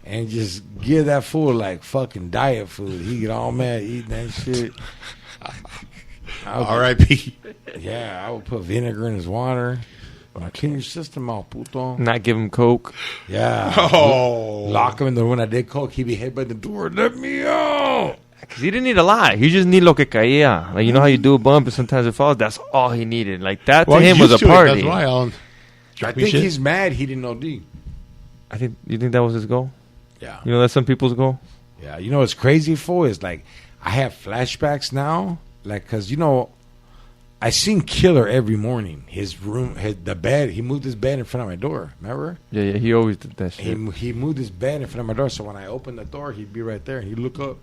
And just give that fool like fucking diet food. He get all mad eating that shit. R.I.P. Yeah, I would put vinegar in his water. Clean your system out, puto. Not give him coke. Yeah. Oh. Lock him in the when I did coke, he'd be hit by the door. Let me out. Because he didn't need a lot. He just need lo que caía. Like, you know how you do a bump and sometimes it falls? That's all he needed. Like, that to him was a party. That's why I think he's mad he didn't OD. You think that was his goal? Yeah. You know that's some people's goal? Yeah. You know what's crazy for is like I have flashbacks now. Like, because, you know, I seen Killer every morning. His room, the bed, he moved his bed in front of my door. Remember? Yeah, he always did that shit. He moved his bed in front of my door. So when I opened the door, he'd be right there. He'd look up.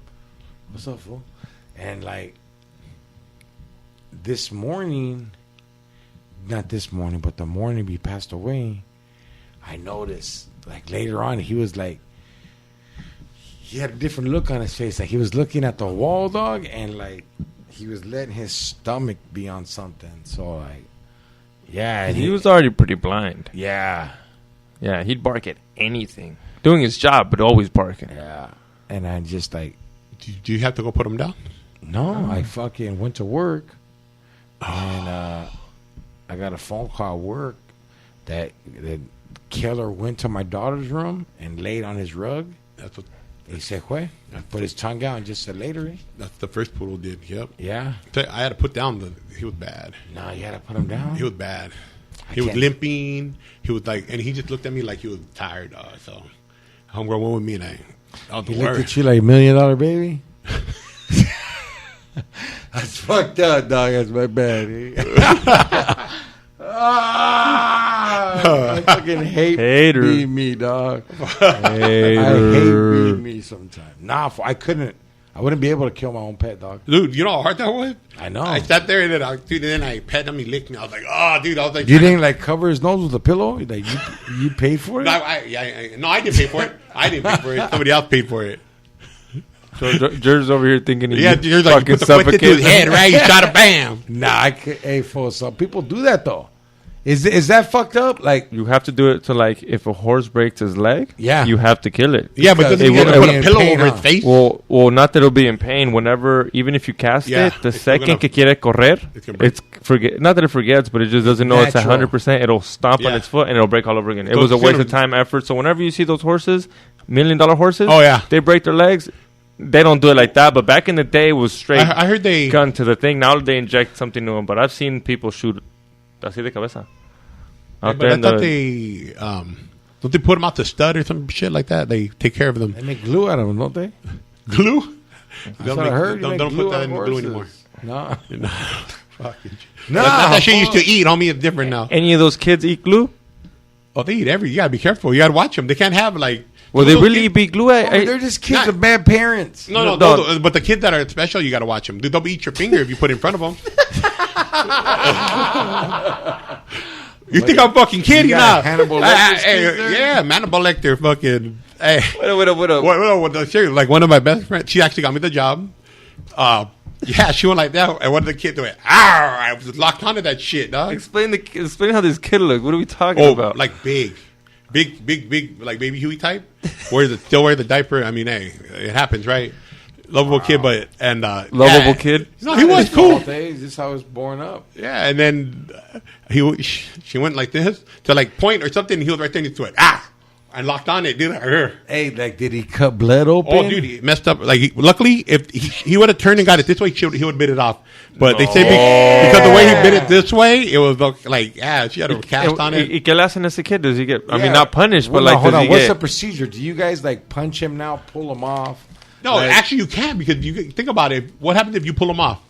What's up, fool? And like this morning, not this morning, but the morning he passed away, I noticed like later on, he was like, he had a different look on his face. Like he was looking at the wall, dog, and like he was letting his stomach be on something. So like, yeah, and he was already pretty blind. Yeah, yeah, he'd bark at anything, doing his job, but always barking. Yeah, and I just like, do you have to go put him down? No, I fucking went to work, and I got a phone call at work that the Killer went to my daughter's room and laid on his rug. That's what. He said, "What?" I put his tongue out and just said, "Later." That's the first poodle did. Yep. Yeah. I had to put down he was bad. No, you had to put him down. He was bad. He was limping. He was like, and he just looked at me like he was tired. So, homegirl went with me, and I was he looked at you like $1 million baby. That's fucked up, dog. That's my bad. I fucking hate being me, dog. I hate being me sometimes. Nah, I couldn't. I wouldn't be able to kill my own pet, dog. Dude, you know how hard that was? I know. I sat there and then I pet him. He licked me. I was like, oh, dude. I was like, you didn't like cover his nose with a pillow? Like you paid for it? No, I didn't pay for it. I didn't pay for it. Somebody else paid for it. So George's over here thinking he George's like, you put the whip to his head, right? You shot a bam. Nah, for some people do that though. Is that fucked up? Like you have to do it to like if a horse breaks his leg, yeah, you have to kill it. Yeah, but doesn't he put a pillow over his face? Well, not that it'll be in pain. Whenever, even if you cast it, the second que quiere correr, it's forget. Not that it forgets, but it just doesn't know it's 100%. It'll stomp on its foot and it'll break all over again. It was a waste of time, effort. So whenever you see those horses, $1 million horses, oh yeah, they break their legs. They don't do it like that, but back in the day, it was straight. I heard they gun to the thing. Now they inject something new, but I've seen people shoot así de cabeza. But I thought they don't they put them out to stud or some shit like that. They take care of them. They make glue out of them, don't they? Glue? That's what I heard. Don't put that in glue anymore. No. Fucking. No, that's that shit you used to eat. Homie, it's different now. Any of those kids eat glue? Oh, they eat You gotta be careful. You gotta watch them. They can't have like. Well, they really eat glue. They're just kids with bad parents. No, but the kids that are special, you gotta watch them. Dude, they'll eat your finger if you put it in front of them. You think I'm fucking kidding? Nah. Hannibal Lecter. Yeah, Hannibal Lecter. Fucking. Hey. What up? Like one of my best friends, she actually got me the job. Yeah, she went like that, and one of the kids went, I was locked onto that shit, dog. Explain how this kid looks. What are we talking about? Like big, like Baby Huey type. Still wear the diaper. I mean, hey, it happens, right? Lovable kid, but lovable kid. No, he was cool. This is how I was born up. Yeah, and then she went like this to like point or something. And he was right there, and he went and locked on it, dude. Hey, like, did he cut blood open? Oh, dude, he messed up. Like, luckily, if he would have turned and got it this way, he would have bit it off. But they say because the way he bit it this way, it was like, she had a cast on it. ¿Y qué le hacen a ese kid? Does he get? I mean, not punished, but like, hold on. What's the procedure? Do you guys like punch him now, pull him off? No, actually, you can't because you think about it. What happens if you pull him off?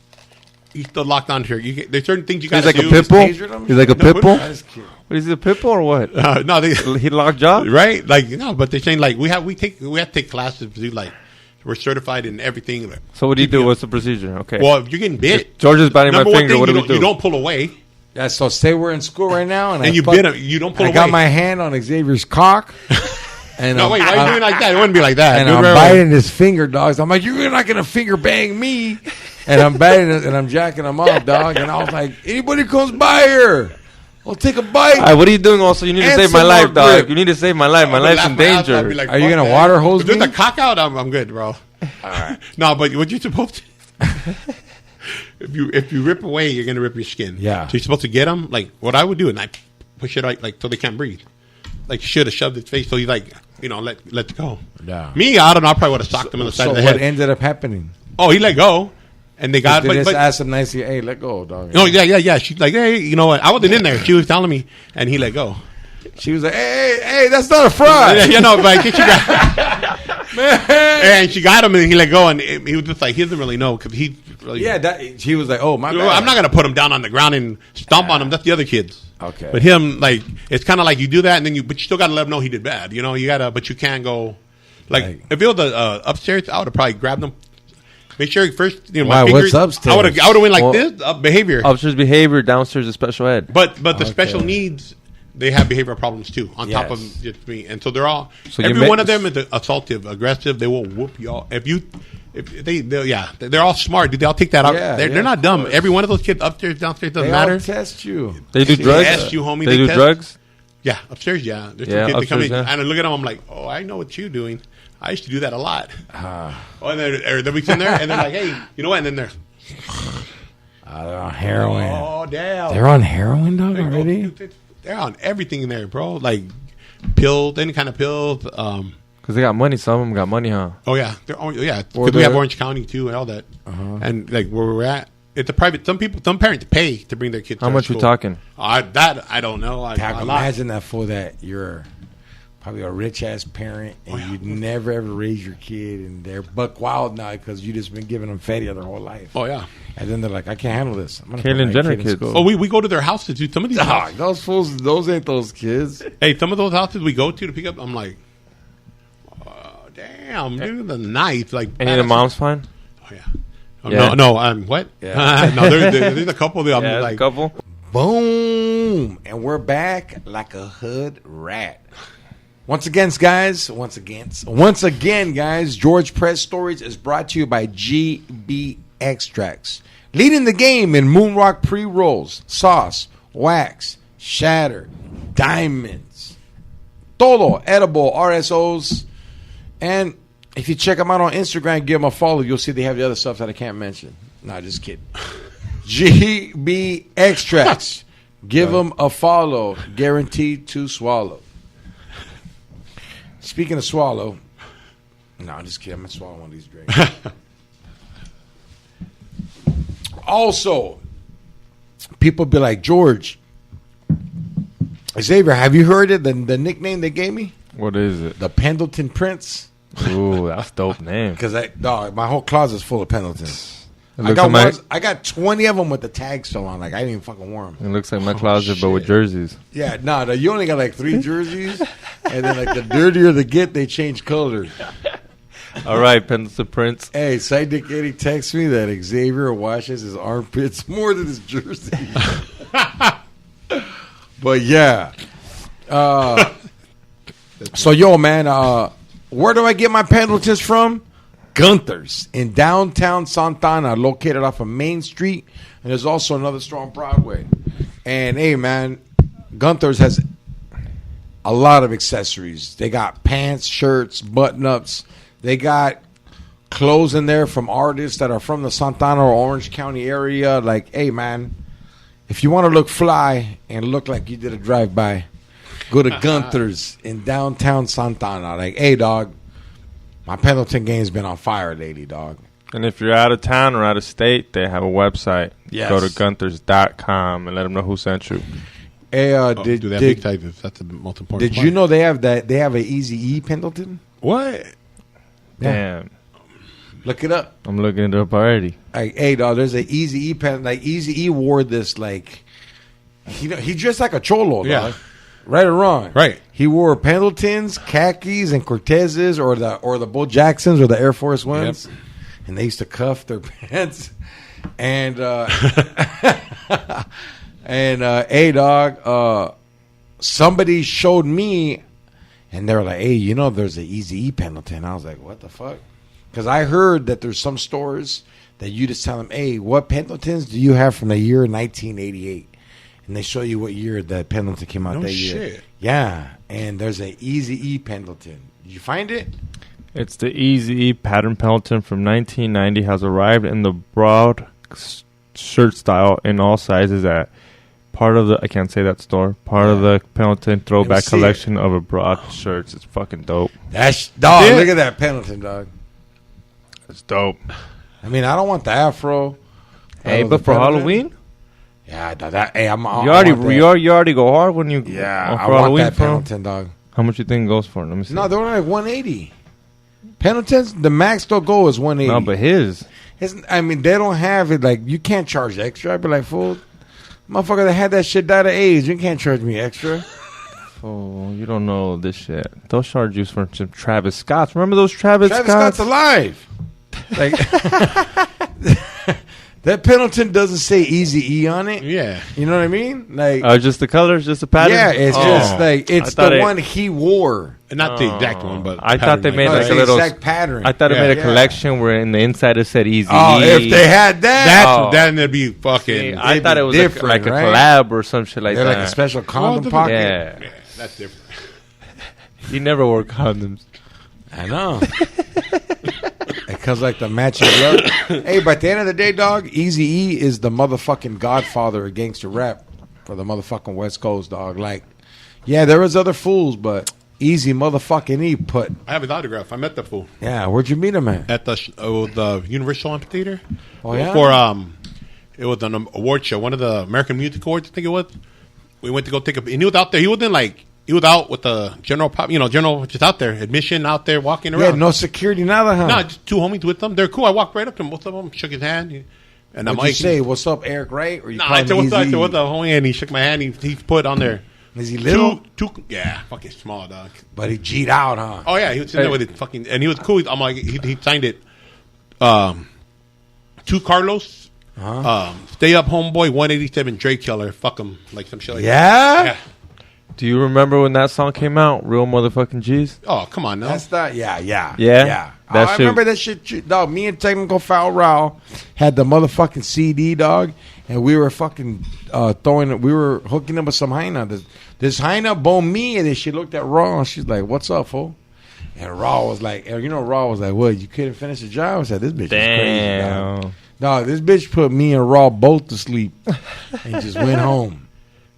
He's still locked onto her. There's certain things you got to do. He's like a pit bull. He's like a pit bull. What is he, a pit bull or what? No, he locked jaw, right? Like but they're saying like we have to take classes to do like we're certified in everything. So what do you do? What's the procedure? Okay. Well, if you're getting bit, George is biting my finger. What do we do? You don't pull away. Yeah. So say we're in school right now, and you bit him. You don't pull away. I got my hand on Xavier's cock. And no, wait, why are you doing like that? It wouldn't be like that. And I'm biting his finger, dogs. I'm like, you're not going to finger bang me. and I'm batting it, and I'm jacking them off, dog. And I was like, anybody comes by here, I'll take a bite. All right, what are you doing? Also, you need to And save my some life, more dog. grip. You need to save my life. My life's in danger. Are you gonna water hose If there's me? a cock out, I'm good, bro. All right. No, but what you're supposed to, if you rip away, you're gonna rip your skin. Yeah. So you're supposed to get them. Like what I would do, and I push it like so they can't breathe. Like you should have shoved its face so you let it go. Yeah. Me, I don't know. I probably would have socked him in the side So of the what head. ended up happening? Oh, he let go, and they got. They just But asked him nicely, hey, let go, dog. oh yeah. She's like, hey, you know what? I wasn't in there. She was telling me, and he let go. She was like, hey, that's not a fry. You know, but I think she got. And she got him, and he let go, and he was just like, he doesn't really know because he. Really, She was like, oh, my bad. I'm not gonna put him down on the ground and stomp on him. That's the other kids. Okay. But him, like, it's kind of like you do that, and then but you still gotta let him know he did bad. You know, but you can't go. Like, if it was upstairs, I would have probably grabbed him. Make sure first, my Why, fingers. what's upstairs? I would have went like Well, this behavior. Upstairs behavior, downstairs is special ed. But the special needs, they have behavioral problems too. On top of Yes. just me, and so they're all. So every one of them is assaultive, aggressive. They will whoop you all. They're all smart. Dude, they all take that out. Yeah, They're not dumb. Every one of those kids upstairs, downstairs doesn't They matter. all test you. They do drugs. Test you, homie. They do test. drugs. Yeah, upstairs. Yeah, there's Yeah, some kids that come in, upstairs, yeah. and I look at them. I'm like, oh, I know what you're doing. I used to do that a lot. And they'll be sitting there, and they're like, hey, you know what? And then they're They're on heroin. oh damn, They're on heroin, dog, already? They're on everything in there, bro. Like pills, any kind of pills. Because they got money. Some of them got money, huh? Oh yeah, because Or we have they're- Orange County too, and all that. And like where we're at, it's a private. Some parents pay to bring their kids. How to much we school. talking? I don't know. A lot. Imagine that for that. You're probably a rich ass parent, and you'd never ever raise your kid, and they're buck wild now because you just been giving them fatty their whole life. Oh yeah. And then they're like, I can't handle this. I'm gonna Caitlyn put my Jenner kid in kids. school. Oh, we go to their houses. Dude, some of these. Dog, those fools, those ain't those kids. Hey, some of those houses we go to pick up, I'm like, oh, damn, dude, the nice. Like, Any of the moms fine? Oh, yeah. Yeah. No, what? Yeah. No, there's a couple that I'm Yeah, like, a couple. Boom, and we're back like a hood rat. Once again, guys, George Press Stories is brought to you by GB Extracts. Leading the game in Moonrock pre-rolls, sauce, wax, shatter, diamonds, todo, edible, RSOs. And if you check them out on Instagram, give them a follow, you'll see they have the other stuff that I can't mention. Nah, just kidding. GB Extracts. Give them a follow. Guaranteed to swallow. Speaking of swallow, no, I'm just kidding. I'm going to swallow one of these drinks. Also, people be like, George, Xavier, have you heard it? The nickname they gave me? What is it? The Pendleton Prince. Ooh, that's a dope name. Because my whole closet's full of Pendletons. It I looks got like I got 20 of them with the tag still on. Like, I didn't even fucking wear them. it looks like my closet, but with jerseys. Yeah, no, you only got like 3 jerseys. And then, like, the dirtier they get, they change colors. All right, Pendleton Prince. Hey, Sidekick Eddie texts me that Xavier washes his armpits more than his jersey. But, yeah. So, yo, man, where do I get my Pendletons from? Gunther's in downtown Santana, located off of Main Street, and there's also another store on Broadway. And hey, man, Gunther's has a lot of accessories. They got pants, shirts, button-ups. They got clothes in there from artists that are from the Santana or Orange County area. Like, hey, man, if you want to look fly and look like you did a drive-by, go to Gunther's in downtown Santana. Like, hey, dog. My Pendleton game's been on fire lately, dog. And if you're out of town or out of state, they have a website. Yes. Go to Gunthers.com and let them know who sent you. Hey, do that big type. That's the most important. Did you know they have that? They have an Easy E Pendleton. What? Yeah. Damn. Look it up. I'm looking it up already. Like, hey, dog. There's an Easy E pen. Like, Easy E wore this. Like, he dressed like a cholo. Yeah. Dog. Right or wrong? Right. He wore Pendletons, khakis, and Cortezes, or the Bo Jacksons, or the Air Force Ones, and they used to cuff their pants. And hey, dog, somebody showed me, and they were like, hey, there's an Easy E Pendleton. I was like, what the fuck? Because I heard that there's some stores that you just tell them, hey, what Pendletons do you have from the year 1988? And they show you what year that Pendleton came out that year. Shit. Yeah, and there's an Eazy-E Pendleton. Did you find it? It's the Eazy-E pattern Pendleton from 1990 has arrived in the broad shirt style in all sizes at part of the, I can't say that store, part of the Pendleton throwback collection of a broad shirts. It's fucking dope. That's, dog, look at that Pendleton, dog. It's dope. I mean, I don't want the afro. Hey, but for Halloween? Yeah, that, hey, you already go hard when you for want Halloween, that Pendleton, dog. How much you think it goes for? Let me see. No, they're only like 180. Pendletons, the max they'll go is 180. No, but his. I mean, they don't have it like, you can't charge extra. I'd be like, fool, motherfucker that had that shit died of AIDS. You can't charge me extra. Oh, you don't know this shit. They'll charge you for some Travis Scotts. Remember those Travis Scotts? Scott's alive. Like that Pendleton doesn't say Eazy-E on it. Yeah. You know what I mean? Like, just the colors, just the pattern? Yeah, it's just like, it's the one he wore. And not the exact one, but I thought they made No, like it's a the little exact pattern. I thought it made a Yeah. collection where in the inside it said Eazy-E. Oh, if they had that, then it'd be fucking. I thought it was different, like a right? collab or some shit like they're that. like a special condom pocket. Yeah. Yeah, that's different. He never wore condoms. I know. It comes like the matching glove. Hey, but at the end of the day, dog, Eazy-E is the motherfucking godfather of gangster rap for the motherfucking West Coast, dog. Like, yeah, there was other fools, but Easy motherfucking E put. I have his autograph. I met the fool Yeah, where'd you meet him at? at the Universal Amphitheater. Oh, yeah? For it was an award show, one of the American Music Awards, I think it was. We went to go take a. And he was out there. He wasn't like. He was out with the general pop, general just out there, admission out there, walking around. Yeah, no security, nada, huh? No, just two homies with them. They're cool. I walked right up to them, both of them, shook his hand, and I'm What'd like, you say? What's up, Eric? Right? Or you "Nah, call I him said what's up?" I Eazy-E? said what's up, homie? And he shook my hand. He put on there. Is he little? Yeah, fucking small dog. But he G'd out, huh? Oh yeah, he was sitting there with it fucking, and he was cool. I'm like, he signed it. To Carlos, stay up, homeboy. 187 Drake killer. Fuck him, like some shit like Yeah? that. Do you remember when that song came out? Real motherfucking G's? Oh, come on now. That's not, yeah. That I shit- remember that shit, dog. Me and Technical Foul Rao had the motherfucking CD, dog, and we were fucking we were hooking up with some hyena. This hyena boned me, and then she looked at Raw, and she's like, "What's up, fool?" And Raw was like, Raw was like, "What? You couldn't finish the job?" I said, "This bitch is crazy, dog. Dog, this bitch put me and Raw both to sleep, and just went home."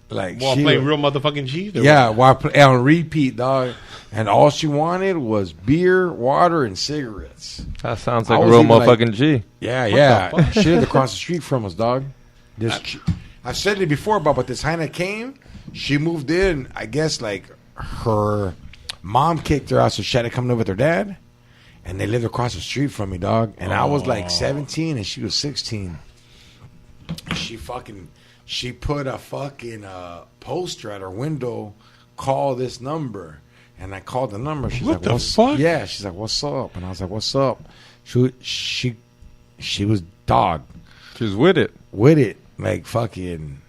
Like While she playing was- real motherfucking G's. Yeah, while on repeat, dog. And all she wanted was beer, water, and cigarettes. That sounds I like a was real even like- motherfucking G. Yeah. She lived across the street from us, dog. I've said it before, but this hyena came. She moved in. I guess like her mom kicked her out, so she had to come live with her dad. And they lived across the street from me, dog. And I was like 17, and she was 16. She put a fucking poster at her window. Call this number. And I called the number. She's What like, the "What's fuck?" Yeah, she's like, "What's up?" And I was like, "What's up?" She was dog She was with it. with it, like fucking.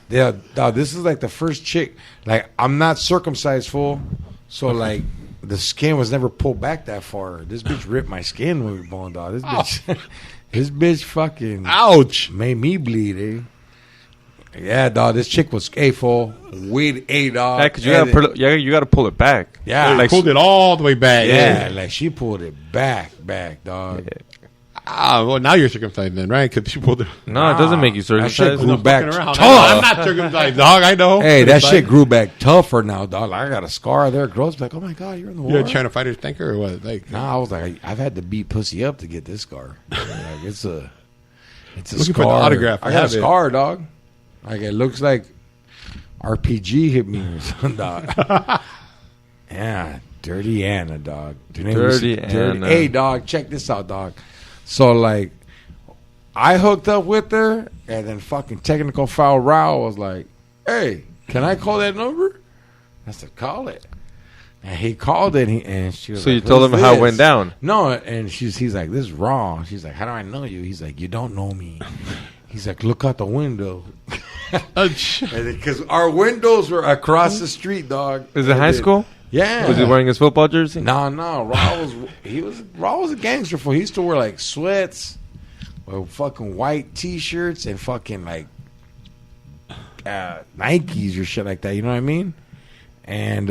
Yeah, dog. This is like the first chick. Like, I'm not circumcised, fool. So like, the skin was never pulled back that far. This bitch ripped my skin when we were born, dog. This bitch, this bitch fucking Ouch. made me bleed, eh? Yeah, dog. This chick was fool. With a dog. Yeah, because you got to pull it back. Yeah, Like, pulled it all the way back. Yeah, like she pulled it back, dog. Well, now you're circumcised then, right? Because she pulled it. No, it doesn't make you That shit circumcised. grew back Fucking around. tough. I'm not circumcised, dog. I know. Hey, that It's shit like, grew back tougher now, dog. Like, I got a scar there. Girls be like, "Oh my god, you're in the war." You're trying to fight her thinker or what? Like, Nah, I was like, I've had to beat pussy up to get this scar. Like, it's a Looking scar. for the autograph. I I got a have it. scar, dog. Like, it looks like RPG hit me or something, dog. Yeah, Dirty Anna, dog. Her name was Dirty Anna. Hey, dog, check this out, dog. So, like, I hooked up with her, and then fucking Technical Foul Rao was like, "Hey, can I call that number?" I said, "Call it." And he called it, and she was So like, you told "Who's him how it this?" went down. No, and he's like, "This is wrong." She's like, "How do I know you?" He's like, "You don't know me." He's like, "Look out the window." Because our windows were across the street, dog. Is it high school? Yeah. Was he wearing his football jersey? No. Raw was a gangster for. He used to wear like sweats, or fucking white T-shirts, and fucking like Nikes or shit like that. You know what I mean? And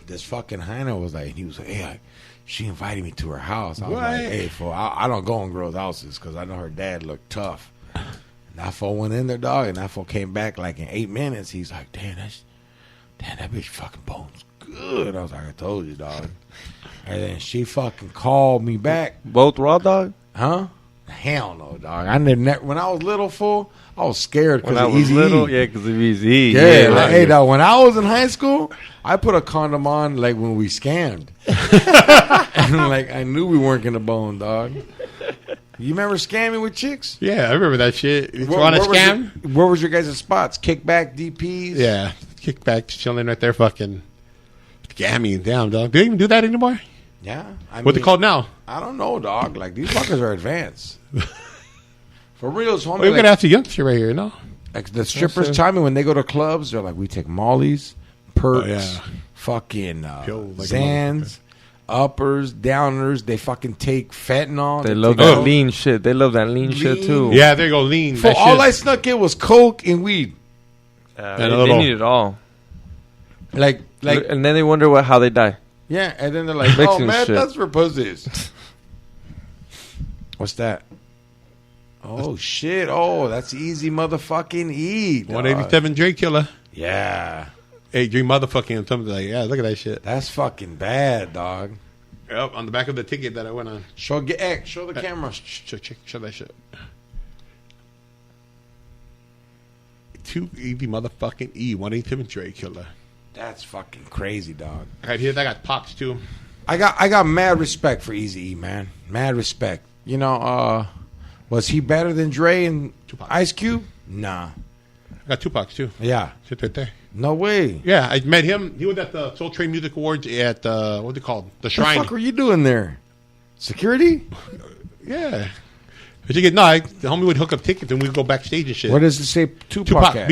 this fucking Heiner was like, hey, she invited me to her house. I was like, hey, fool, I don't go in girls' houses because I know her dad looked tough. And that fool went in there, dog, and that fool came back like in 8 minutes. He's like, damn, that bitch fucking bones good. I was like, I told you, dog. And then she fucking called me back. Both raw, dog? Huh? Hell no, dog. I never. When I was little, fool, I was scared because of Easy. Yeah, because of Easy. Yeah, like, hey, dog. When I was in high school, I put a condom on like when we scammed, and like I knew we weren't gonna bone, dog. You remember scamming with chicks? Yeah, I remember that shit. You want to scam? Where was your guys' spots? Kickback, DPs? Yeah, kickback, chilling right there, fucking scamming. Damn, dog. Do they even do that anymore? Yeah. What they called now? I don't know, dog. Like, these fuckers are advanced. For reals, homie. Well, you're going to ask a youngster right here, no? Like, the strippers tell me when they go to clubs, they're like, we take mollies, perks, fucking Zans, uppers, downers. They fucking take fentanyl. They love that lean shit. They love that lean shit, too. Yeah, there you go, lean. For all I snuck in was coke and weed. They need it all. Like, and then they wonder how they die. Yeah, and then they're like, oh, man, that's for pussies. What's that? Oh, shit. Oh, that's Easy motherfucking E. 187 Drake killer. Yeah. Hey, Drake motherfucking and something like, yeah, look at that shit. That's fucking bad, dog. Yep, on the back of the ticket that I went on. Show the camera. Show that shit. 2 Easy motherfucking E. 187 Drake killer. That's fucking crazy, dog. Right here, I got Pox too. I got mad respect for Easy E, man. Mad respect. You know, was he better than Dre and Tupac. Ice Cube? Nah. I got Tupac too. Yeah. Sit right there. No way. Yeah, I met him. He was at the Soul Train Music Awards at what's it called? The Shrine. What the fuck were you doing there? Security? Yeah. But you get the homie would hook up tickets and we'd go backstage and shit. Where does it say Tupac at?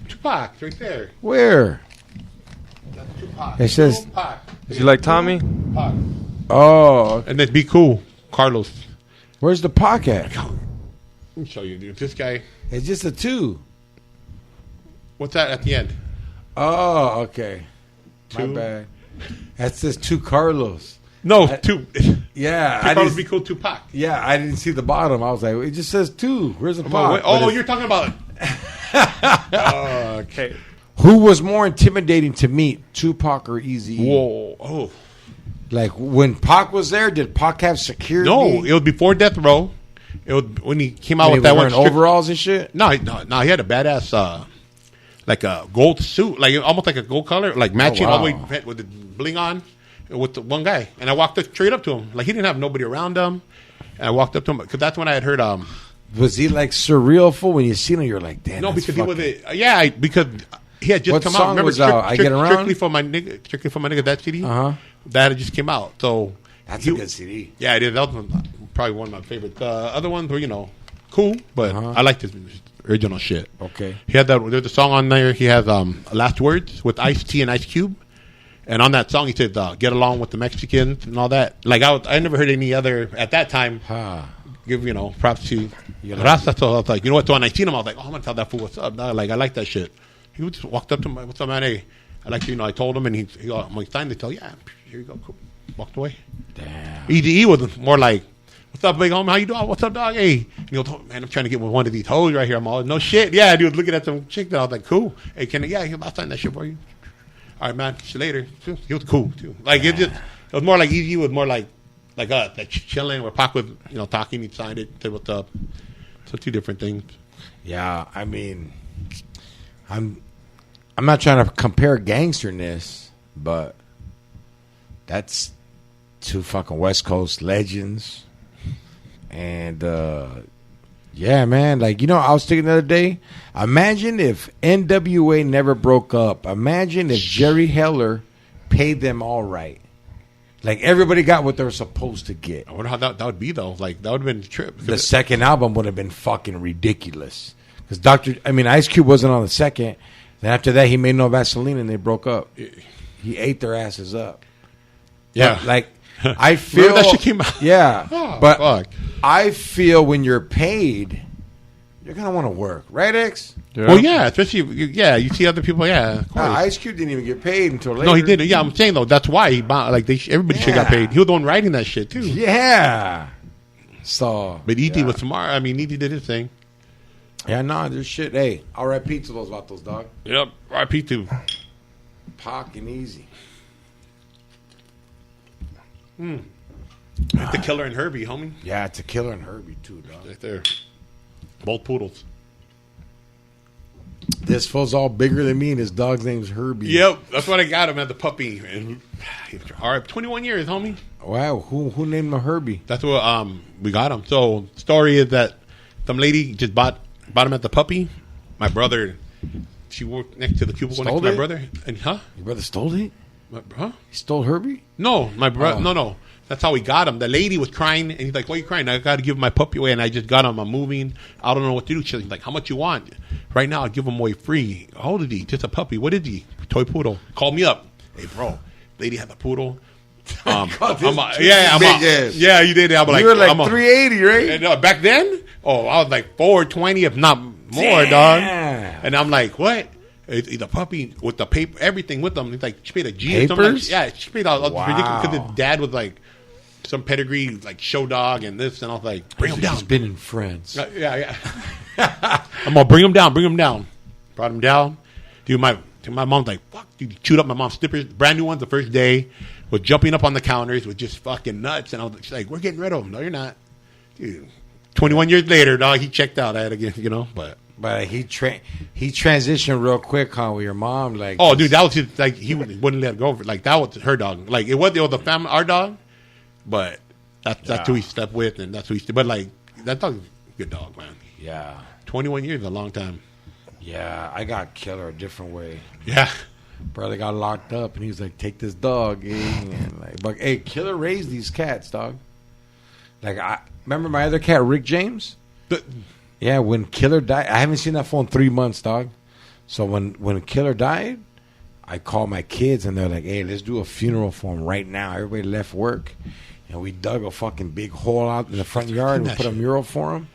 Tupac, right there. Where? Tupac. It says. Tupac. Is he like Tommy? Tupac. Oh. And then Be Cool, Carlos. Where's the Pac at? Let me show you, dude. This guy. It's just a 2. What's that at the end? Oh, okay. 2. My bad. That says 2 Carlos. No, 2. Yeah. Carlos Be Cool, Tupac. Yeah, I didn't see the bottom. I was like, it just says 2. Where's the Pac? You're talking about. Okay. Who was more intimidating to meet, Tupac or Eazy-E? Whoa. Oh. Like, when Pac was there, did Pac have security? No, it was before Death Row. It was when he came out with that one. Overalls and shit? No, he had a badass, like a gold suit, like almost like a gold color, like matching all the way with the bling on with the one guy. And I walked straight up to him. Like, he didn't have nobody around him. And I walked up to him because that's when I had heard. Was he like surreal for when you seen him? You're like, damn. No, because he was because he had just come out. Remember, I Get Around? Strictly for my nigga, that CD. That had just came out. So that's a good CD. Yeah, it is. That was probably one of my favorites. The other ones were cool, but I like this original shit. Okay. He had that. There's a song on there. He has Last Words with Ice-T and Ice Cube. And on that song, he said, "Get along with the Mexicans" and all that. Like I never heard any other at that time. Give props to Raza. So I was like, you know what? So when I seen him, I was like, oh, I'm gonna tell that fool what's up. Like, I like that shit. He just walked up to me, what's up, man? Hey, I like you. I told him, and he I'm like, signed to tell. Yeah, here you go. Cool. Walked away. Damn. Eazy-E was more like, what's up, big homie? How you doing? What's up, dog? Hey, and he goes, man, I'm trying to get with one of these hoes right here. I'm all, no shit. Yeah, dude, looking at some chick that I was like, cool. Hey, I'll sign that shit for you. All right, man. See you later. He was cool too. Like it was more like Eazy was more like chilling. Where Pac was talking. He signed it. Said what's up. So 2 different things. Yeah, I mean, I'm not trying to compare gangsterness, but that's 2 fucking West Coast legends. And yeah, man, like I was thinking the other day, imagine if NWA never broke up. Imagine if Jerry Heller paid them all right. Like, everybody got what they were supposed to get. I wonder how that would be, though. Like, that would have been a trip. The second album would have been fucking ridiculous. Because Ice Cube wasn't on the second. Then after that, he made No Vaseline and they broke up. he ate their asses up. Yeah. But, like, I feel Remember that shit came out? Yeah, Oh, but fuck. I feel when you're paid, you're gonna want to work, right, X? Yeah. Well, yeah, especially you see other people. Yeah, of course. Ice Cube didn't even get paid until later. No, he didn't. Yeah, I'm saying though, that's why he bought, like everybody should got Yeah. paid. He was the one writing that shit too. Yeah. So, But E.T. yeah. was smart. I mean, E.T. did his thing. Yeah, nah, there's shit. Hey, R.I.P. to those vatos, dog. Yep. R.I.P. too. Pac and Easy. Like the Killer and Herbie, homie. Yeah, it's a Killer and Herbie too, dog. Right there. Both poodles. This fool's all bigger than me, and his dog's name's Herbie. Yep. That's what I got him at the puppy. And all right, 21 years, homie. Wow, who named him Herbie? That's what we got him. So story is that some lady just bought him at the puppy. My brother, she worked next to the cubicle next Stole to my it? brother. And Your brother stole it? Huh? He stole Herbie? No, my brother. Oh. No. That's how we got him. The lady was crying, and he's like, "Why are you crying? I got to give my puppy away, and I just got him. I'm moving. I don't know what to do." She's like, "How much you want? Right now, I'll give him away free. How old is he? Just a puppy. What is he? Toy poodle. Call me up. Hey, bro, lady had the poodle. God, this Yeah, big ass. yeah, you did. I'm like, You were like I'm 380, right? and, back then, I was like 420, if not more, Damn. dog. And I'm like, what? The puppy with the paper, everything with them. It's like she paid a G or something. Papers? Yeah, she paid all Wow. ridiculous because the dad was like some pedigree, like show dog and this, and I was like, bring him down. He's been in France. Yeah. I'm gonna bring him down. Brought him down. Dude, my mom's like, fuck, dude, he chewed up my mom's slippers, brand new ones the first day, was jumping up on the counters, was just fucking nuts. And I was she's like, we're getting rid of him. No, you're not. Dude, 21 years later, dog, he checked out. I had to get, but he transitioned real quick, huh, with your mom. Like, oh, dude, that was just like, he wouldn't let it go over. Like, that was her dog. Like, it was the family, our dog, but that's who he slept with, and that's who he, but like, that dog is a good dog, man. Yeah. 21 years is a long time. Yeah, I got Killer a different way. Yeah. Brother got locked up, and he was like, "Take this dog," and like, but hey, Killer raised these cats, dog. Like, I remember my other cat, Rick James. Yeah, when Killer died, I haven't seen that phone in 3 months, dog. So when Killer died, I called my kids, and they're like, "Hey, let's do a funeral for him right now." Everybody left work, and we dug a fucking big hole out in the front yard, and we put a mural for him.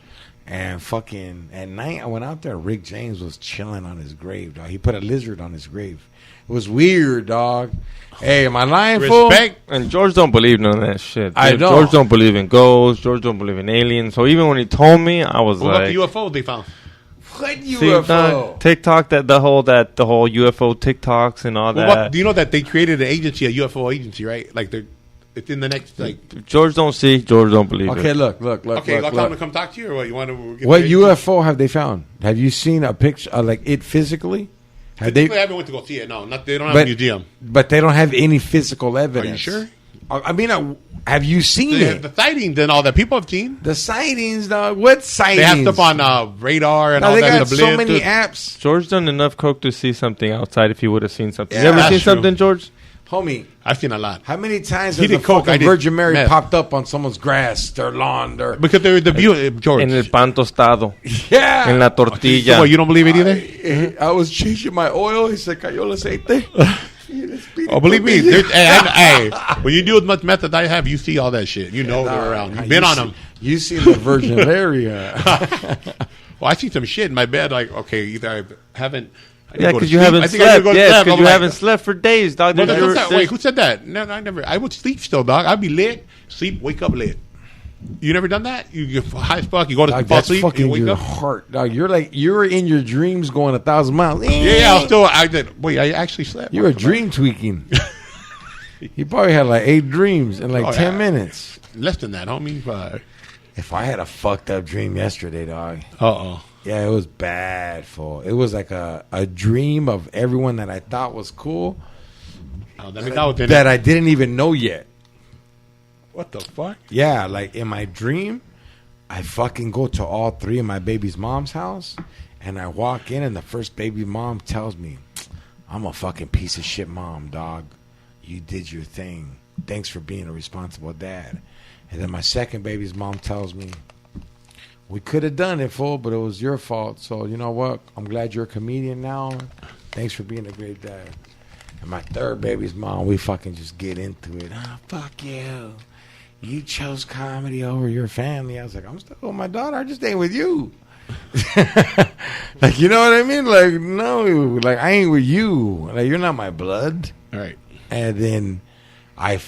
And fucking at night, I went out there. Rick James was chilling on his grave, dog. He put a lizard on his grave. It was weird, dog. Hey, am I lying, fool? Respect. And George don't believe none of that shit. I know. George don't believe in ghosts. George don't believe in aliens. So even when he told me, I was What about like, the UFO they found? What See, UFO? TikTok, the whole UFO TikToks and all that. Do you know that they created an agency, a UFO agency, right? Like it's in the next like. George don't see. George don't believe. Okay, it. look. Okay, look, I'll tell them to look. come talk to you, or what? You want to? What UFO have they found? Have you seen a picture, like it physically? Have They they? haven't went to go see it. No, they don't have But- a museum. But they don't have any physical Are evidence. you sure? I mean, have you seen They have it? the sightings and all that people have seen. The sightings, dog. What sightings? They have stuff on radar and Now, all they that. got the so blimp, many too. apps, George done enough coke to see something outside if he would have seen something. Yeah, you ever that's seen true. something, George? homie. I've seen a lot How many times He has the did coke, I fucking did Virgin Mary meth. popped up on someone's grass, their lawn, their because they're the view, George. En el pan tostado. yeah? En la tortilla. So what, you don't believe it either? I was changing my oil. He said, "Cayó el aceite." Oh, believe me. Hey, when you do as much meth as I have, you see all that shit. You know they're around. You've been on them. You seen the Virgin area? Well, I see some shit in my bed. Like, okay, either I haven't. I Yeah, go to because you sleep. haven't I think I need to slept. go to Yeah, sleep. because I'm you like, haven't slept for days, dog. Well, There's- that's wait, who said that? No, I never. I would sleep still, dog. I'd be lit, sleep, wake up lit. You never done that? You get high as fuck. You go to Dog, fall that's asleep, you fucking wake your up. heart, dog. You're in your dreams going 1,000 miles. Yeah, I did. Wait, I actually slept. You were dream tweaking. He probably had like 8 dreams in like 10 minutes. Less than that, homie. But If I had a fucked up dream yesterday, dog. oh, Yeah, it was bad, fool. It was like a dream of everyone that I thought was cool that I didn't even know yet. What the fuck? Yeah, like in my dream, I fucking go to all 3 of my baby's mom's house, and I walk in, and the first baby mom tells me, "I'm a fucking piece of shit mom, dog. You did your thing. Thanks for being a responsible dad." And then my second baby's mom tells me, "We could have done it, fool, but it was your fault. So you know what? I'm glad you're a comedian now. Thanks for being a great dad." And my third baby's mom, we fucking just get into it. Oh, fuck you. You chose comedy over your family. I was like, I'm still with my daughter. I just ain't with you. Like, you know what I mean? Like, no, like, I ain't with you. Like, you're not my blood. All right. And then I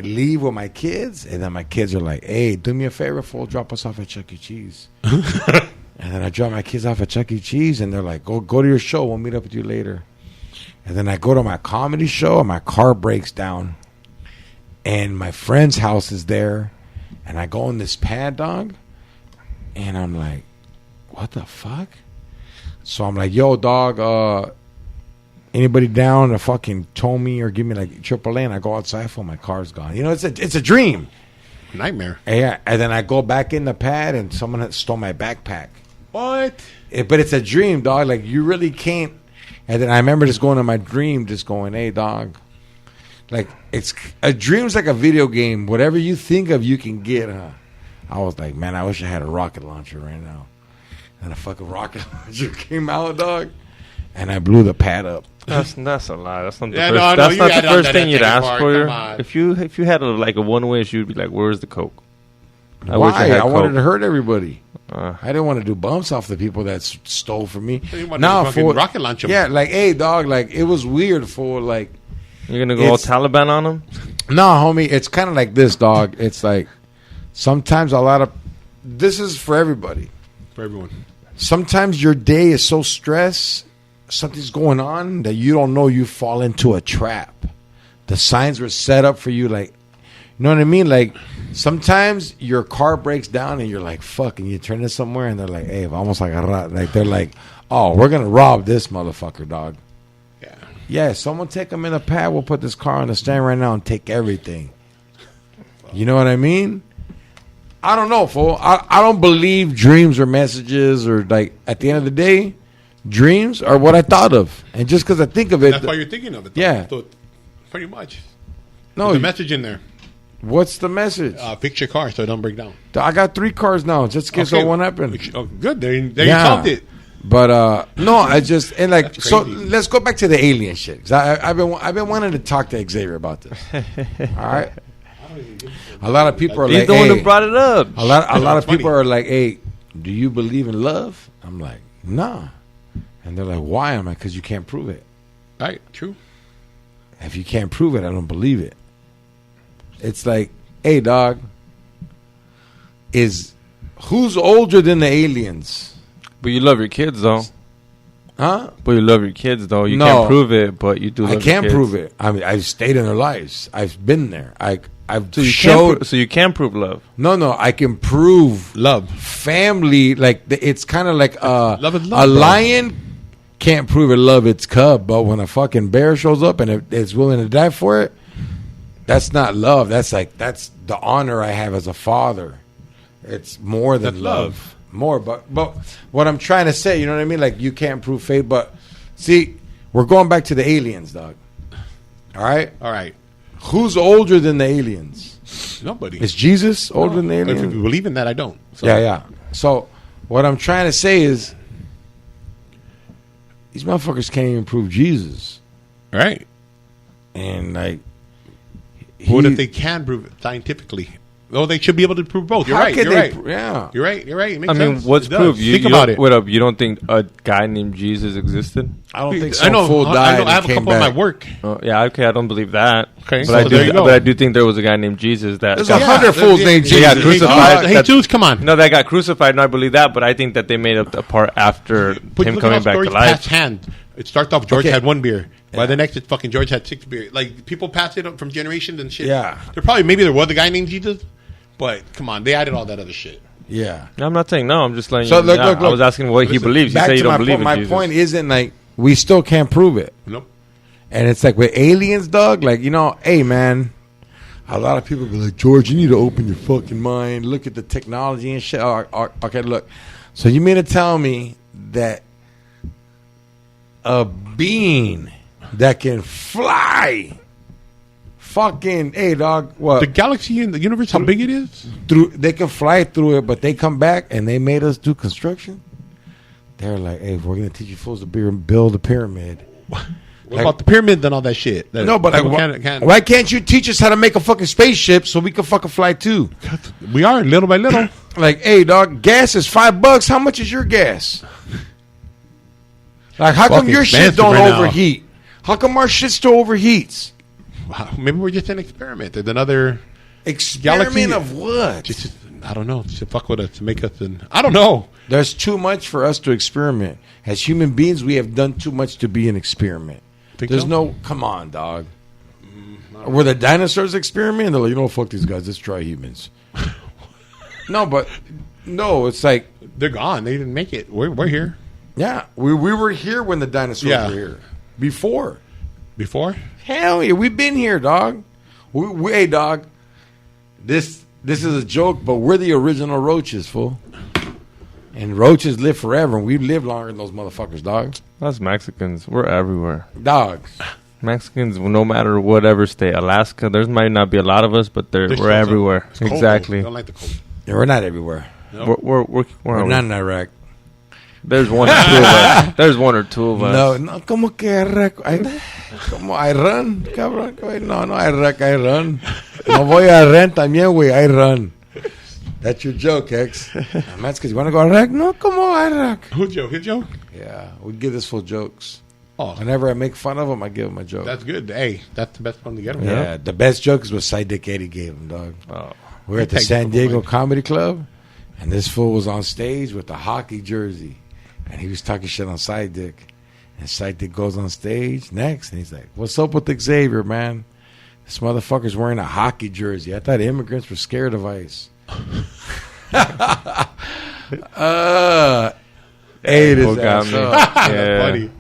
leave with my kids, and then my kids are like, hey, do me a favor, fool, drop us off at Chuck E. Cheese. And then I drop my kids off at Chuck E. Cheese, and they're like, go to your show. We'll meet up with you later. And then I go to my comedy show, and my car breaks down. And my friend's house is there. And I go in this pad, dog. And I'm like, what the fuck? So I'm like, yo, dog, anybody down to fucking tow me or give me like AAA? And I go outside for my car's gone. You know, it's a dream. Nightmare. Yeah. And then I go back in the pad and someone had stole my backpack. What? But it's a dream, dog. Like, you really can't. And then I remember just going to my dream, just going, hey, dog. Like, it's a dream's like a video game. Whatever you think of, you can get, huh? I was like, man, I wish I had a rocket launcher right now. And a fucking rocket launcher came out, dog. And I blew the pad up. That's a lie. That's not the Yeah, first, no, that's no, not you the had first done thing that you'd thing ask apart. for. Come on. If you had like a one wish, you'd be like, "Where's the coke?" Why? I wanted Coke. to hurt everybody. Uh, I didn't want to do bumps off the people that stole from me. You want to Now, fucking rocket launch 'em. yeah, like, hey, dog, like, it was weird for, like, You're gonna go all It's- Taliban on them? no, homie, it's kind of like this, dog. It's like sometimes this is for everybody. For everyone. Sometimes your day is so stressed, something's going on that you don't know you fall into a trap. The signs were set up for you, like, you know what I mean? Like, sometimes your car breaks down and you're like, fuck, and you turn it somewhere and they're like, hey, vamos a agarrar. Like, they're like, oh, we're going to rob this motherfucker, dog. Yeah. Yeah, someone take him in the pad. We'll put this car on the stand right now and take everything. You know what I mean? I don't know, fool. I don't believe dreams or messages or, like, at the end of the day, dreams are what I thought of. And just because I think of it. That's why you're thinking of it. Though. Yeah. So, pretty much. No, There's a message in there. what's the message? Fix your car so it don't break down. I got 3 cars now, just in case that one happened. Oh, good. There you solved it. But no, I just and like That's so. crazy. Let's go back to the alien shit. 'Cause I've been wanting to talk to Xavier about this. All right. A lot of people are He's like, the one hey, who brought it up. a lot of Funny. people are like, hey, do you believe in love? I'm like, nah. And they're like, why? I'm like, because you can't prove it. Right. True. If you can't prove it, I don't believe it. It's like, hey, dog, who's older than the aliens? But you love your kids, though. Huh? But you love your kids, though. You No. can't prove it, but you do love I your can't kids. prove it. I mean, I've stayed in their lives. I've been there. I've So you, showed. so you can prove love. No, I can prove Love. family. Like it's kind of like Love is love, a bro. lion can't prove it love its cub, but when a fucking bear shows up and it's willing to die for it, that's not love. That's the honor I have as a father. It's more than That's love. love. More, but what I'm trying to say, you know what I mean? Like, you can't prove fate, but see, we're going back to the aliens, dog. All right, All right. who's older than the aliens? Nobody. Is Jesus older than the If aliens? you believe in that, I don't. So. Yeah. So what I'm trying to say is, these motherfuckers can't even prove Jesus, All right. and like, What if they can prove it scientifically? Oh, they should be able to prove both. You're how right. can You're they? right. Yeah. You're right. You're right. It makes I mean, sense. what's It does. proof? Think about it. What up? You don't think a guy named Jesus existed? I don't think I some know. fool died. I and have a came couple at back. my work. Yeah, okay, I don't believe that. Okay, but so I there you do. go. But I do think there was a guy named Jesus that. There's got- 100 fools named Jesus. Yeah, crucified. Hey, Jews, come on. No, that got crucified, and I believe that. But I think that they made up the part after But him look at coming how back to stories life. pass hand. It starts off George Okay. had 1 beer. By Yeah. the next, it's fucking George had 6 beer. Like, people pass it up from generations and shit. Yeah. Maybe there was a guy named Jesus, but come on, they added all that other shit. Yeah. I'm not saying no. I'm just letting So you. look, yeah, look. I was asking what he Listen, believes. You Back say you to don't believe in my Jesus. point isn't like we still can't prove it. Nope. And it's like with aliens, dog, like, you know, hey, man, a lot of people be like, George, you need to open your fucking mind. Look at the technology and shit. Okay, look. So you mean to tell me that a being that can fly, fucking, hey, dog, what? The galaxy and the universe, how big it is? They can fly through it, but they come back and they made us do construction? They're like, hey, we're going to teach you fools to build a pyramid. What about the pyramids and all that shit? No, but like, why can't you teach us how to make a fucking spaceship so we can fucking fly too? We are little by little. Like, hey, dog, gas is $5. How much is your gas? Like, how come your shit don't overheat? How come our shit still overheats? Wow, maybe we're just an experiment. There's another experiment galaxy of what? Just, I don't know. To fuck with us, to make us. I don't know. There's too much for us to experiment. As human beings, we have done too much to be an experiment. There's no. Come on, dog. Were the dinosaurs experiment? They're like, fuck these guys. Let's try humans. No, it's like they're gone. They didn't make it. We're here. Yeah, we were here when the dinosaurs were here. Before? Hell yeah, we've been here, dog. Hey, dog. This is a joke, but we're the original roaches, fool. And roaches live forever, and we live longer than those motherfuckers, dog. Us Mexicans, we're everywhere. Dogs. Mexicans, no matter whatever state. Alaska, there might not be a lot of us, but we're everywhere. Exactly. I don't like the cold. Yeah, we're not everywhere. Nope. We're not in Iraq. There's one or two of us. There's one or two of us. No, como que Iraq? Como I run, cabrón. No, Iraq, I run. No voy a run también, güey, I run. That's your joke, X. That's because you want to go Iraq? No, como Iraq. Who's joke? His joke? Yeah, we give this full jokes. Oh. Whenever I make fun of him, I give him a joke. That's good. Hey, that's the best one to get him. Yeah, the best joke is what Side Dick Eddie gave him, dog. Oh. We're at the San Diego Comedy Club, and this fool was on stage with a hockey jersey, and he was talking shit on Side Dick. And Side Dick goes on stage next, and he's like, "What's up with Xavier, man? This motherfucker's wearing a hockey jersey. I thought immigrants were scared of ICE." Hey, this got me. Yeah. Funny.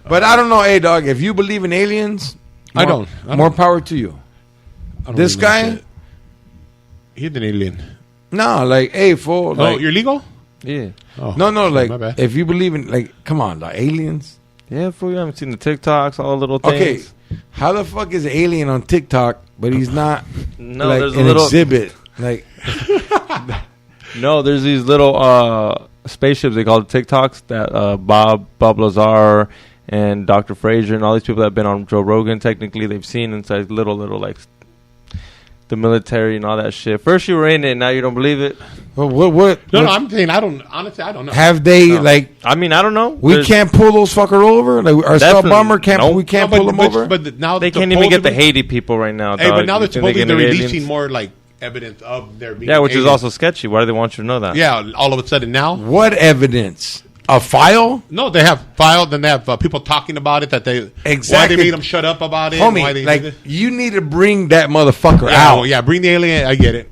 But I don't know, hey, dog, if you believe in aliens, I don't. More power to you. This guy? He's an alien. No, like, hey, fool. Like, you're legal? Yeah. Oh, no, like, if you believe in, like, come on, like, aliens? Yeah, fool, you haven't seen the TikToks, all the little things. Okay, how the fuck is an alien on TikTok, but he's not, no, like, there's an exhibit? Like, no, there's these little spaceships, they call it TikToks, that Bob Lazar and Dr. Frazier and all these people that have been on Joe Rogan, technically, they've seen inside little, like, the military and all that shit. First you were in it, now you don't believe it. Well, what? No, I'm saying I don't know. Have they, like... I mean, I don't know. We can't pull those fucker over? Like, our Spell Bomber, we can't pull them over? But now they can't even get the Haiti people right now, Hey, dog. but now they're supposedly releasing more, like, evidence of their being which is also sketchy. Why do they want you to know that? Yeah, all of a sudden now. What evidence? A file? No, they have filed, and they have people talking about it. Why they made them shut up about it. Homie, why they like, you need to bring that motherfucker out. Well, bring the alien. I get it.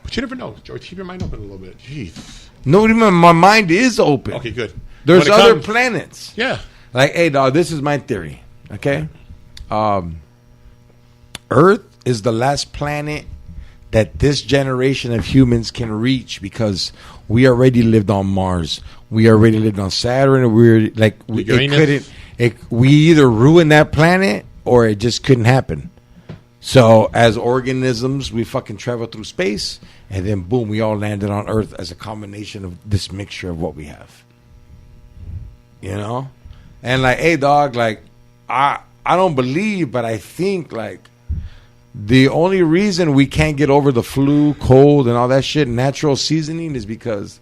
But you never know, George. Keep your mind open a little bit. Jeez. No, my mind is open. Okay, good. There's other planets. Yeah. Like, hey, dog, this is my theory. Okay? Earth is the last planet that this generation of humans can reach because we already lived on Mars. We already lived on Saturn. We either ruined that planet or it just couldn't happen. So as organisms, we fucking travel through space, and then boom, we all landed on Earth as a combination of this mixture of what we have. You know? And like, hey, dog, like, I don't believe, but I think, like, the only reason we can't get over the flu, cold, and all that shit, natural seasoning, is because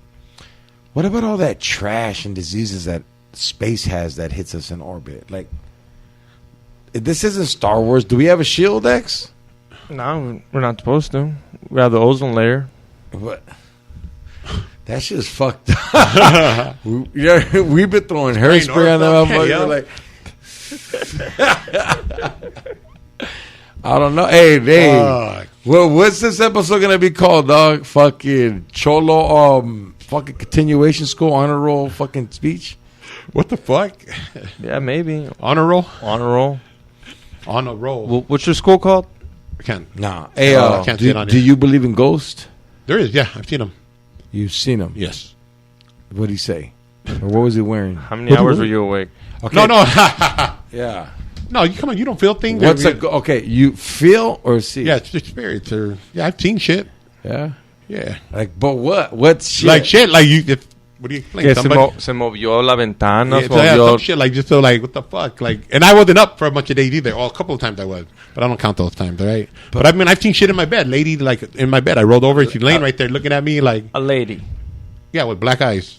what about all that trash and diseases that space has that hits us in orbit? Like, this isn't Star Wars. Do we have a shield, X? No, we're not supposed to. We have the ozone layer. What? That shit's fucked up. We've been throwing hairspray on them. I don't know. Hey, well, what's this episode gonna be called, dog? Fucking Cholo, fucking continuation school honor roll, fucking speech. What the fuck? Yeah, maybe honor roll. Honor roll. On a roll. What's your school called? I can't. Nah. Hey, I can't see it on do you believe in ghosts? There is. Yeah, I've seen them. You've seen them? Yes. What did he say? Or what was he wearing? How many hours were you awake? Okay. No. Yeah. No, come on. You don't feel things. Okay, you feel or see? Yeah, it's spirits. I've seen shit. Yeah. Yeah. Like, but what? What's shit? Like shit. Like you. what do you explain? Que Somebody, se movió la ventana. yeah, se so yeah, movió. some shit like just so like what the fuck, like, and I wasn't up for a bunch of days either. Well, a couple of times I was, but I don't count those times, all right? But I mean, I've seen shit in my bed, lady, like in my bed. I rolled over, she's laying right there looking at me, like, A lady. yeah, with black eyes.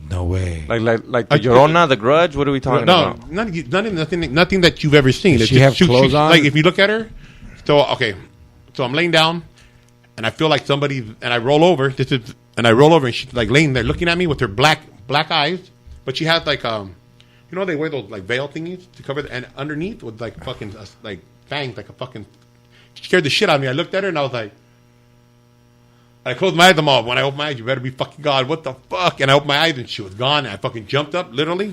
No way. Like the Llorona, the Grudge. What are we talking about? Nothing that you've ever seen. Does she have clothes on? Like if you look at her, so okay, so I'm laying down, and I feel like somebody, and I roll over. And she's like laying there looking at me with her black eyes, but she has like you know they wear those like veil thingies to cover, and underneath with like fucking like fangs, like a fucking. She scared the shit out of me. I looked at her and I was like. I closed my eyes. I'm all. When I opened my eyes, you better be fucking God. What the fuck? And I opened my eyes and she was gone. And I fucking jumped up, literally.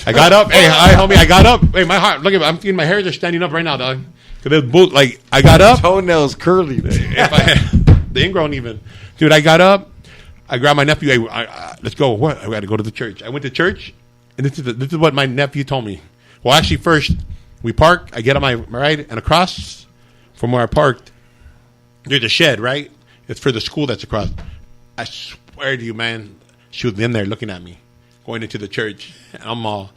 I got up. Hey, hi, homie. I got up. Hey, my heart. Look at me. I'm feeling my hairs are standing up right now, dog. Because both like I got up. Toenails curly. The ingrown even, dude. I got up. I grabbed my nephew. Hey, let's go. What? I got to go to the church. I went to church, and this is what my nephew told me. Well, actually, first we park. I get on my ride, and across from where I parked, there's a shed, right? It's for the school that's across. I swear to you, man, she was in there looking at me, going into the church. And I'm all,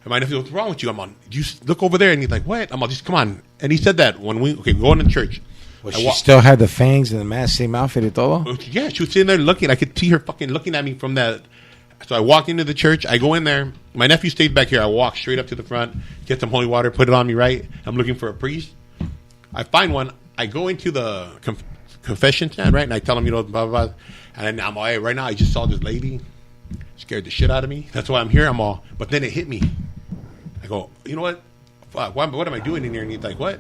and my nephew, what's wrong with you? I'm on, you look over there. And he's like, what? I'm all, just come on. And he said that when we going to church. Well, she still had the fangs and the mask, same outfit and todo? Yeah, she was sitting there looking. I could see her fucking looking at me from that. So I walked into the church. I go in there. My nephew stayed back here. I walk straight up to the front, get some holy water, put it on me, right? I'm looking for a priest. I find one. I go into the confession stand, right? And I tell them, blah, blah, blah. And I'm all, hey, right now I just saw this lady. Scared the shit out of me. That's why I'm here. I'm all, but then it hit me. I go, you know what? Fuck, what am I doing in here? And he's like, what?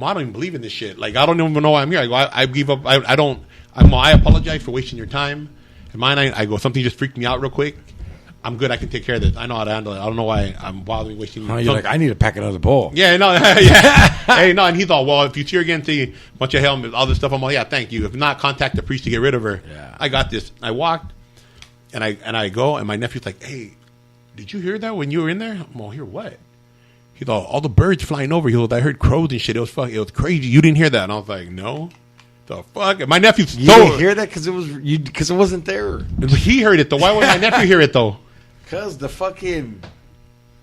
I don't even believe in this shit. Like, I don't even know why I'm here. I go, I give up. I apologize for wasting your time. And mine, I go, something just freaked me out real quick. I'm good. I can take care of this. I know how to handle it. I don't know why I'm bothering wasting. You're like, I need to pack another bowl. Yeah, no, yeah. Hey, no, and he's all, well, if you see her again, see a bunch of helmets, all this stuff. I'm all, yeah, thank you. If not, contact the priest to get rid of her. Yeah. I got this. I walked, and I go, and my nephew's like, hey, did you hear that when you were in there? I'm all, hear what? He's all the birds flying over. He goes, I heard crows and shit. It was crazy. You didn't hear that? And I was like, no. The fuck? And my nephew's You didn't hear that because it wasn't there. He heard it though. Why would my nephew hear it though? Because the fucking...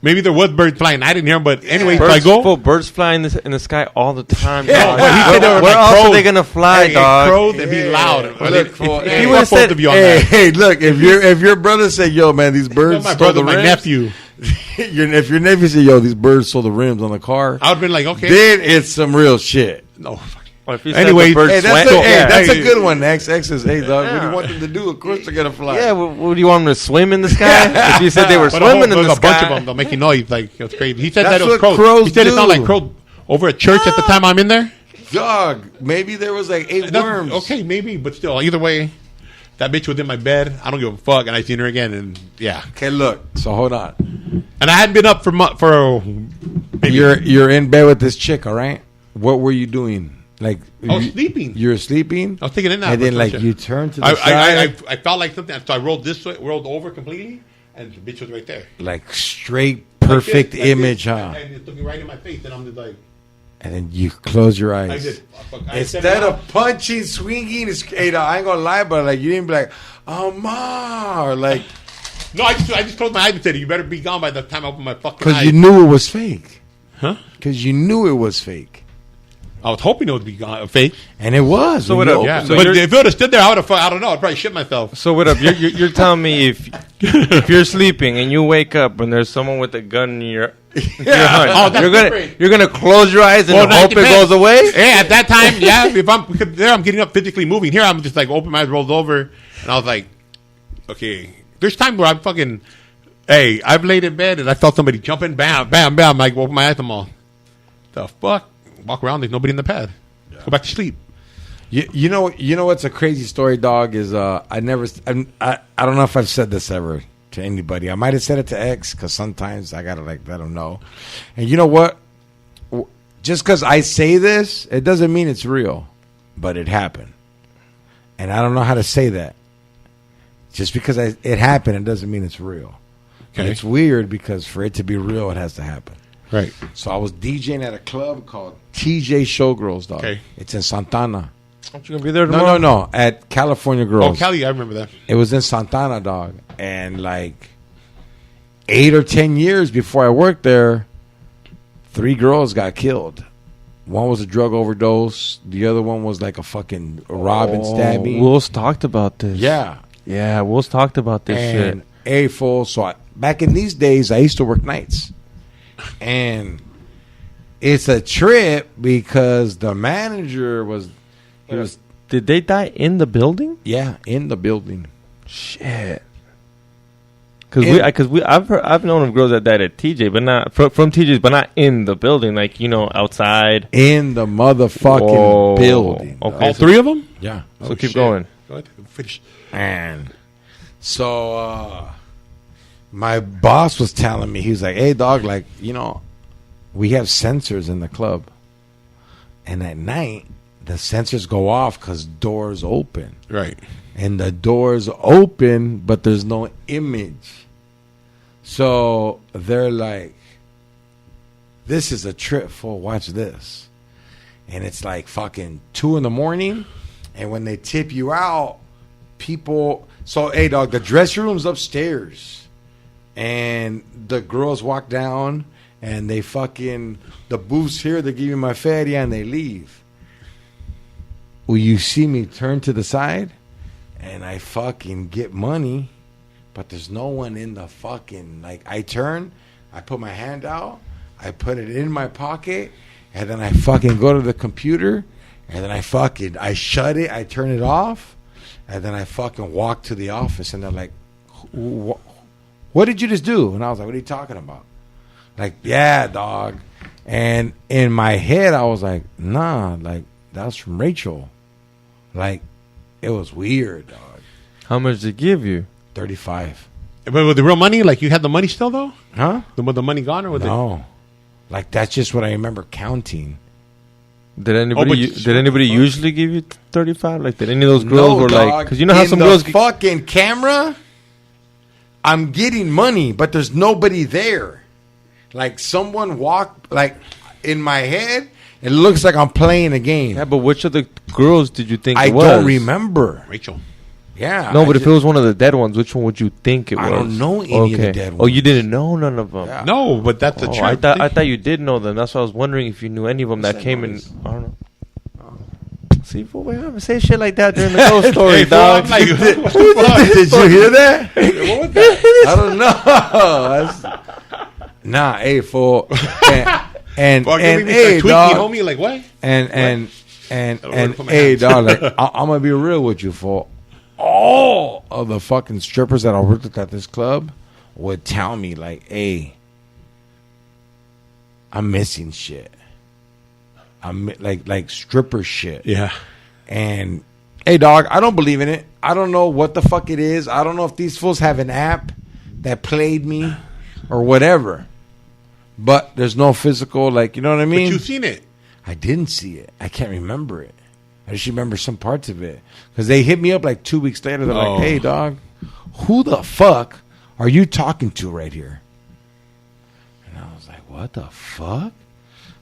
Maybe there was birds flying. I didn't hear them, but anyway, Birds, I go. birds fly in the sky all the time. Yeah, Dog. but he said they were Where like else crows. are they gonna fly, Hey, dog? crows and be loud. Look, He he would have said, hey, look, if your brother said, yo, man, these birds my stole brother, the my rims. nephew. If your nephew said, yo, these birds stole the rims on the car, I would have been like, okay. then it's some real shit. No. Or if you Anyway, said the birds Hey, that's, swam- that's Hey. a good one. X is, hey, dog, what do Yeah. you want them to do? Of course they're going to fly. Yeah, what do you want them to swim in the sky? If you said they were But swimming in there's the a bunch of sky, them. They'll make you noise. Like, it was crazy. He said That's that it was what crows. crows He said it sounded do. like crows over at church at the time I'm in there. Dog, maybe there was like 8 worms. Okay, maybe, but still, either way, that bitch was in my bed. I don't give a fuck, and I seen her again, and yeah. Okay, look. So hold on. And I hadn't been up for maybe You're in bed with this chick, all right? What were you doing? Like I was sleeping. You were sleeping. I was taking a nap. And then or like some you shit. turned to the side, I felt like something, so I rolled this way, rolled over completely, and the bitch was right there. like straight perfect Like this, image, like huh? this, and it's looking right in my face, and I'm just like, And then you close your eyes. I did. I Instead said it out. of punching, swinging, hey, dog, I ain't gonna lie, but like you didn't be like, oh ma, or like No, I just closed my eyes and said, you better be gone by the time I open my fucking eyes. because you knew it was fake. Huh? Because you knew it was fake, I was hoping it would be gone, fake. and it was. So when what you up? Yeah, So but you're- if it would have stood there, I would have. I don't know. I'd probably shit myself. so what up? You're telling me if you're sleeping and you wake up and there's someone with a gun in your hunt, Oh, that's different. you're gonna close your eyes and Well, that hope it depends. goes away. Yeah, at that time, yeah. If I'm because there, I'm getting up physically moving. Here, I'm just like open my eyes, rolled over, and I was like, okay. There's times where I'm fucking. Hey, I've laid in bed and I felt somebody jumping, bam, bam, bam. Like open my eyes, I'm all, the fuck. Walk around, there's nobody in the pad. Go back to sleep. You know what's a crazy story, dog? Is I don't know if I've said this ever to anybody. I might have said it to X because sometimes I gotta like let him know. And you know what? Just because I say this, it doesn't mean it's real, but it happened, and I don't know how to say that. Just because it happened, it doesn't mean it's real. Okay. And it's weird because for it to be real, it has to happen. Right. So I was DJing at a club called TJ Showgirls, dog. Okay. It's in Santana. Aren't you gonna be there No, tomorrow? no, no. At California Girls. Oh, Cali, I remember that. It was in Santana, dog. And like 8 or 10 years before I worked there, 3 girls got killed. One was a drug overdose. The other one was like a fucking rob and stabbing. Will's talked about this. Yeah. Yeah, Will's talked about this And shit. fool. So back in these days, I used to work nights. And it's a trip because the manager was... He was... Did they die in the building? Yeah, in the building. Shit. Because I've known of girls that died at TJ, but not from TJ's, but not in the building, like outside. In the motherfucking building. Okay, All 3 of them? Yeah. So keep going. Go ahead. Finish. And so my boss was telling me, he was like, hey, dog, like, we have sensors in the club. And at night, the sensors go off because doors open. Right. And the doors open, but there's no image. So they're like, this is a trip, fool. Watch this. And it's like fucking 2 a.m. And when they tip you out, people... So, hey, dog, the dressing room's upstairs. And the girls walk down, and they fucking... The booth's here, they give me my feria, and they leave. Will you see me turn to the side? And I fucking get money, but there's no one in the fucking... Like, I turn, I put my hand out, I put it in my pocket, and then I fucking go to the computer, and then I shut it, I turn it off, and then I fucking walk to the office, and they're like, what did you just do? And I was like, what are you talking about? Like, yeah, dog. And in my head, I was like, nah, like, that was from Rachel. Like, it was weird, dog. How much did it give you? 35. But with the real money, like you had the money still though? Huh? Was the money gone or was it? No. Like, that's just what I remember counting. Did anybody usually give you 35? Like, did any of those girls No, were dog. like? Because you know how In some the girls fucking camera, I'm getting money, but there's nobody there. Like, someone walked, like, in my head, it looks like I'm playing a game. Yeah, but which of the girls did you think I it was? don't remember. Rachel. Yeah. No, but if it was one of the dead ones, which one would you think it was? I don't know any of the dead Oh, ones. you didn't know none of them. Yeah. No, but that's a Oh, trip. I thought you did know them. That's why I was wondering if you knew any of them that that came noise? in. I don't know. See, fool, we haven't say shit like that during the ghost story, Hey, fool, dog. I'm like, what the fuck? Did you hear that? What was that? I don't know. Nah, hey, fool. And Fuck, hey, tweaking, dog. homie, like what? And to put my hey, hands. dog. Like, I'm gonna be real with you, fool. All of the fucking strippers that I worked with at this club would tell me, like, hey, I'm missing shit. I'm like stripper shit. Yeah. And hey, dog, I don't believe in it. I don't know what the fuck it is. I don't know if these fools have an app that played me or whatever. But there's no physical, like, you know what I mean? But you've seen it. I didn't see it. I can't remember it. I just remember some parts of it. Because they hit me up like 2 weeks later. They're like, hey, dog, who the fuck are you talking to right here? And I was like, what the fuck?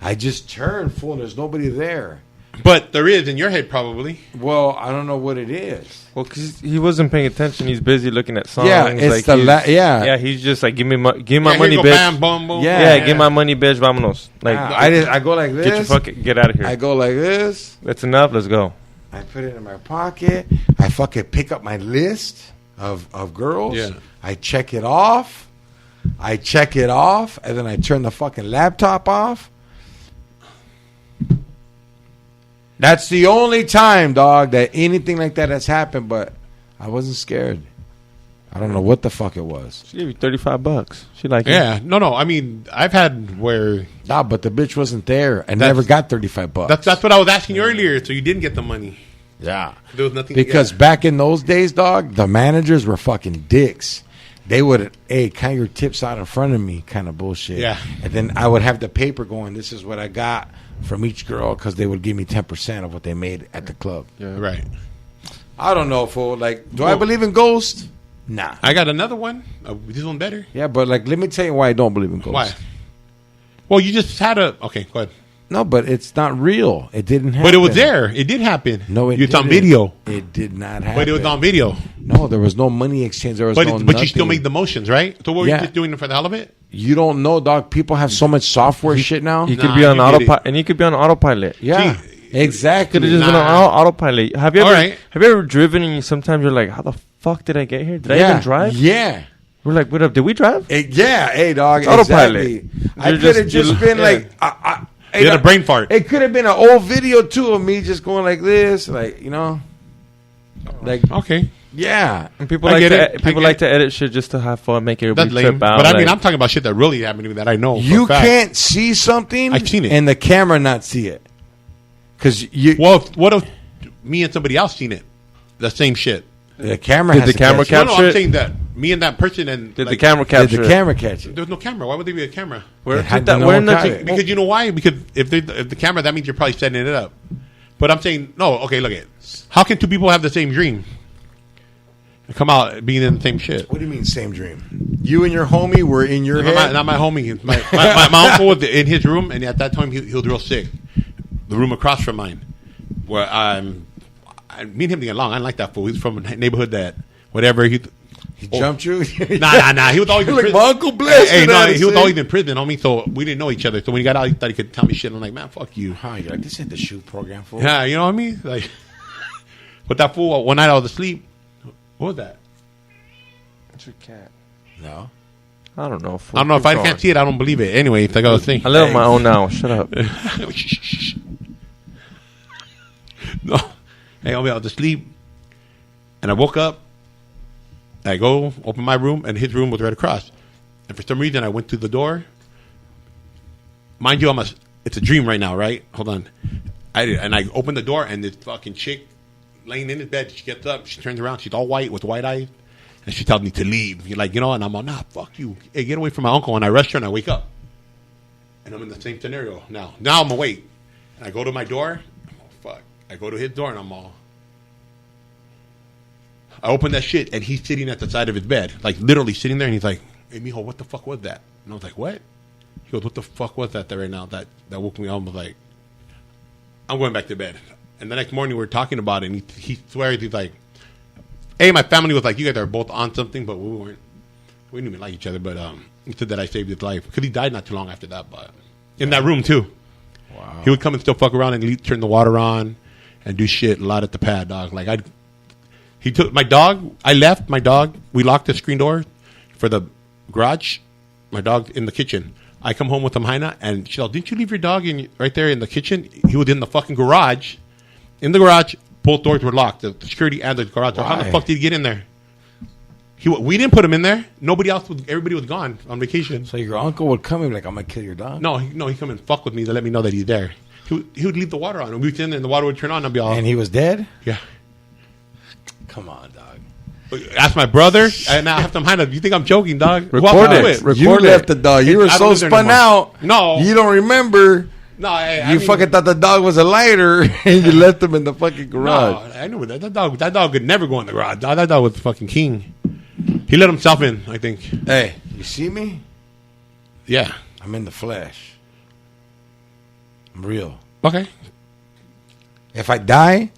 I just turned, fool, and there's nobody there. But there is in your head, probably. Well, I don't know what it is. Well, because he wasn't paying attention. He's busy looking at songs. Yeah, it's like yeah. He's just like, give me my Yeah, money, here you go, bitch. bam, boom, boom. Yeah. Give my money, bitch. Vámonos. Like, I go like this. get out of here. I go like this. That's enough. Let's go. I put it in my pocket. I fucking pick up my list of girls. Yeah. I check it off. And then I turn the fucking laptop off. That's the only time, dog, that anything like that has happened, but I wasn't scared. I don't know what the fuck it was. She gave you $35. She like Yeah. No. I mean, I've had where... Nah, but the bitch wasn't there. I never got $35. That's what I was asking you earlier, so you didn't get the money. Yeah. There was nothing Because to get. back in those days, dog, the managers were fucking dicks. They would, hey, count your tips out in front of me kind of bullshit. Yeah. And then I would have the paper going, this is what I got from each girl, because they would give me 10% of what they made at the club. Yeah. Right. I don't know, fool. Like, do I believe in ghosts? Nah. I got another one. This one better. Yeah, but, like, let me tell you why I don't believe in ghosts. Why? Well, you just had a... Okay, go ahead. No, but it's not real. It didn't happen. But it was there. It did happen. No, it It's on didn't. video. It did not happen. But it was on video. No, there was no money exchange. There was But no but you still nothing. made the motions, right? So what were Yeah. you just doing it for the hell of it? You don't know, dog. People have so much software shit now. He could Nah, be on you did it. autopilot, and he could be on autopilot. Yeah, See, exactly. Could have just been on autopilot. Have you All ever right. have you ever driven and sometimes you're like, how the fuck did I get here? Did I even drive? Yeah. We're like, what up? Did we drive? Yeah, hey dog, It's autopilot. exactly. I You're could have just you're- been yeah. like, hey, You had a dog, brain fart. It could have been an old video too of me just going like this, like like Okay. yeah. And people I like get to it. I people get like it. to edit shit just to have fun, make everybody That's lame. trip out. But I mean, like- I'm talking about shit that really happened to me that I know. for You a fact. can't see something, I've seen it. and the camera not see it, because you Well, what if me and somebody else seen it? The same shit. the camera Did has the to camera catch it. No, capture I'm it? saying that me and that person and Did the like, camera Did capture the it? camera catch it? There's no camera. Why would there be a camera? We're, It had that, to we're know in the, about it. Because you know why? Because if the camera, that means you're probably setting it up. But I'm saying no. Okay, look at it. How can two people have the same dream? They come out being in the same shit. What do you mean same dream? You and your homie were in your head. Not my homie. My uncle was in his room, and at that time he was real sick. The room across from mine, where me and him get along. I didn't like that fool. He's from a neighborhood that whatever he jumped you. Nah. He was always in You're like, prison. my uncle blessed. Hey, you no, know what he I'm was saying? always in prison on me, so we didn't know each other. So when he got out, he thought he could tell me shit. I'm like, man, fuck you. Huh, you're like, this ain't the shoot program for. Yeah, you know what I mean? Like, but that fool, one night I was asleep. What was that? It's your cat. No. I don't know. I don't know. If I can't see it, I don't believe it. Anyway, it's like I was saying. I live on my own now. Shut up. No. Hey, I was asleep, and I woke up. I go open my room, and his room was right across. And for some reason, I went to the door. Mind you, it's a dream right now, right? Hold on. I opened the door, and this fucking chick laying in his bed. She gets up, she turns around, she's all white with white eyes, and she tells me to leave. You're like, and I'm all, nah, fuck you. Hey, get away from my uncle. And I rush her, and I wake up, and I'm in the same scenario now. Now I'm awake, and I go to my door. I'm all, fuck. I go to his door, and I'm all. I open that shit, and he's sitting at the side of his bed, like literally sitting there, and he's like, "Hey, mijo, what the fuck was that?" And I was like, "What?" He goes, "What the fuck was that right now? That woke me up." I was like, "I'm going back to bed." And the next morning, we were talking about it, and he swears, he's like, "Hey, my family was like, you guys are both on something, but we weren't. We didn't even like each other." But he said that I saved his life because he died not too long after that. But in that room too, Wow. he would come and still fuck around and turn the water on and do shit a lot at the pad, dog. Like he took my dog. I left my dog. We locked the screen door for the garage. My dog in the kitchen. I come home with the Haina, and she's like, "Didn't you leave your dog right there in the kitchen?" He was in the fucking garage. In the garage, both doors were locked. The security and the garage. How the Why? fuck did he get in there? We didn't put him in there. Nobody else. Everybody was gone on vacation. So your uncle would come and be like, I'm gonna kill your dog. No, he come and fuck with me to let me know that he's there. He would leave the water on, and we'd sit in there, and the water would turn on, and I'd be all, And he was dead. yeah. Come on, dog. Ask my brother, and I have to mind. You think I'm joking, dog? Record Who else it. was with? You Record left it. the dog. You were I don't so live there no spun more. out. No. You don't remember. No, I You mean, fucking thought the dog was a lighter, and you left him in the fucking No, garage. I knew that dog. That dog could never go in the garage. That dog was the fucking king. He let himself in, I think. Hey, you see me? Yeah. I'm in the flesh. I'm real. Okay. If I die,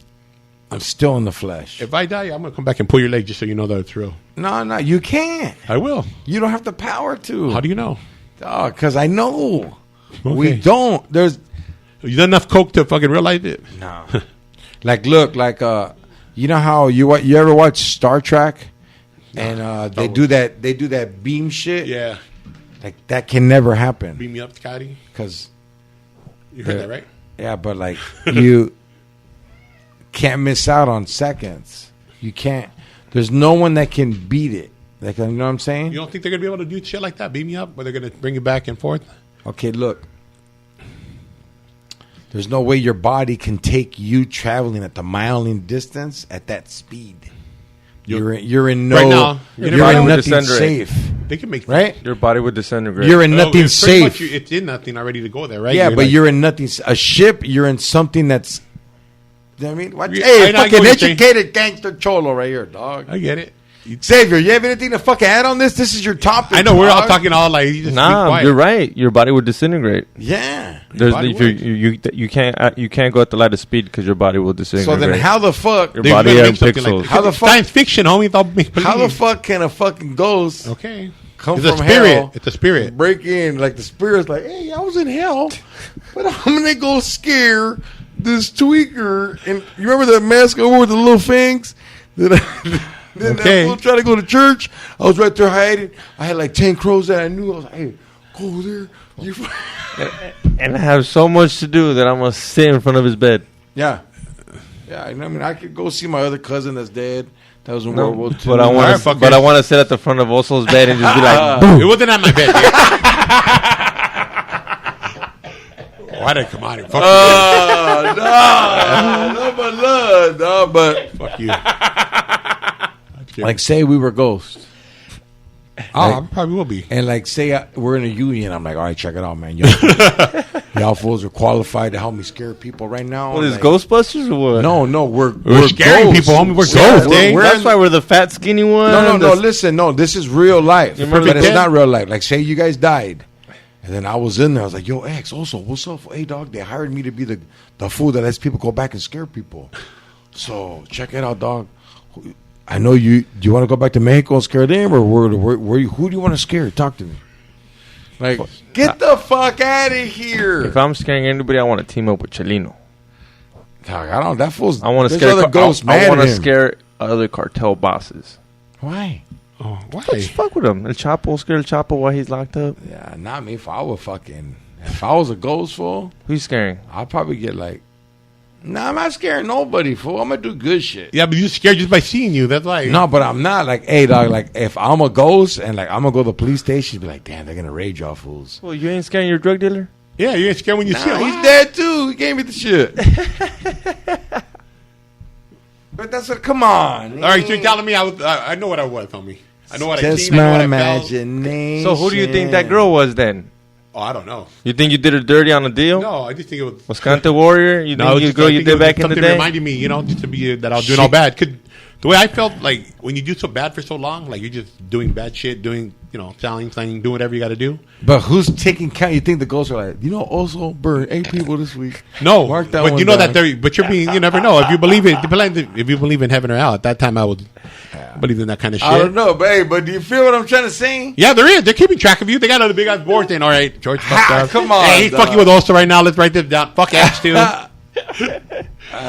I'm still in the flesh. If I die, I'm gonna come back and pull your leg just so you know that it's real. No, you can't. I will. You don't have the power to. How do you know? Dog, because I know. Okay. We don't. There's You done enough coke to fucking realize it? no. Look, you know how you ever watch Star Trek, and they do that beam shit. Yeah. Like that can never happen Beam me up, Scotty. because You heard that, right? yeah, but like you can't miss out on seconds. You can't. There's no one that can beat it. Like, you know what I'm saying? You don't think they're gonna be able to do shit like that? Beam me up, where they're gonna bring you back and forth? Okay, look. There's no way your body can take you traveling at the mile-in distance at that speed. You're in no. Right now, you're your body in would nothing disintegrate. safe, They can make right? Your body would disintegrate. You're in nothing it's pretty much safe. it's in nothing already to go there, right? Yeah, but like- you're in nothing. A ship, you're in something that's. You know what I mean? What? Yeah, Hey, I know fucking what you're saying. educated gangster cholo right here, dog. I get it. Xavier, you have anything to fucking add on this? This is your topic. I know we're all dog. talking all like. You just be Nah, quiet. you're right. Your body would disintegrate. Yeah. There's body if you can't go at the light of speed because your body will disintegrate. So then, how the fuck? Your They're body gonna and make something pixels. like- How the fuck- Science fiction, homie. Don't make believe. How the fuck can a fucking ghost Okay. come It's a from spirit. hell? It's a spirit. Break in like the spirit's like, hey, I was in hell, but I'm gonna go scare this tweaker. And you remember that mask over with the little fangs? Then that fool tried to go to church. I was right there hiding. I had like 10 crows that I knew. I was like, hey, go over there. You And I have so much to do that I'm gonna sit in front of his bed. Yeah. Yeah, I mean, I could go see my other cousin that's dead. That was in World War II. But I want to. Alright, But I want to sit at the front of Oso's bed and just be like, It wasn't at my bed. Why did I come out here? Fuck no, but love, no, but you. Fuck you. like, say we were ghosts. I probably will be. And like, say we're in a union, I'm like, all right, check it out, man. Y'all fools are qualified to help me scare people right now. "What is like, Ghostbusters or what?" No, we're scaring ghosts. people, homie. We're Yeah, ghosts, eh? That's why we're the fat, skinny one. No. Listen, no. This is real life, You remember but it's Ted? not real life. Like, say you guys died, and then I was in there. I was like, "Yo, X, also, what's up? Hey, dog, they hired me to be the fool that lets people go back and scare people. So check it out, dog. I know you. Do you want to go back to Mexico and scare them, or who do you want to scare? Talk to me. Like, get the fuck out of here. If I'm scaring anybody, I want to team up with Chelino. Dog, I don't. That fool's. I want to there's scare. other ghosts I mad want at to him. scare other cartel bosses. Why? Oh, why? Just fuck with him. El Chapo, scare El Chapo while he's locked up. Yeah, not me. If I was a ghost fool, Who you scaring? I'd probably get like, nah, I'm not scaring nobody, fool. I'm gonna do good shit. Yeah, but you're scared just by seeing you. That's like No, but I'm not like, hey, dog. Like, if I'm a ghost and like I'm gonna go to the police station, be like, damn, they're gonna raid y'all fools. Well, you ain't scaring your drug dealer. Yeah, you ain't scared when you see him. He's dead too. He gave me the shit. But that's what. Come on. All right, you're telling me I know what I was, homie. I know what I Just seen. I know my what I felt. imagination. So who do you think that girl was then? Oh, I don't know. You think you did her dirty on a deal? No, I just think it was. Wascante Warrior? You think you just- girl I you think it did was back in the something day? reminding me, just to be that I was doing all bad. The way I felt like when you do so bad for so long, like you're just doing bad shit, doing selling, doing whatever you got to do. But who's taking count? You think the ghosts are like, also burned 8 people this week? No, Mark that but one you know down. but you're being. You never know if you believe it. If you believe in heaven or hell. At that time, I would believe in that kind of shit. I don't know, but do you feel what I'm trying to say? Yeah, there is. They're keeping track of you. They got another big ass board saying, all right, George, fuck up. Come on, Hey, dog. fuck you with Oso right now. Let's write this down. Fuck X too.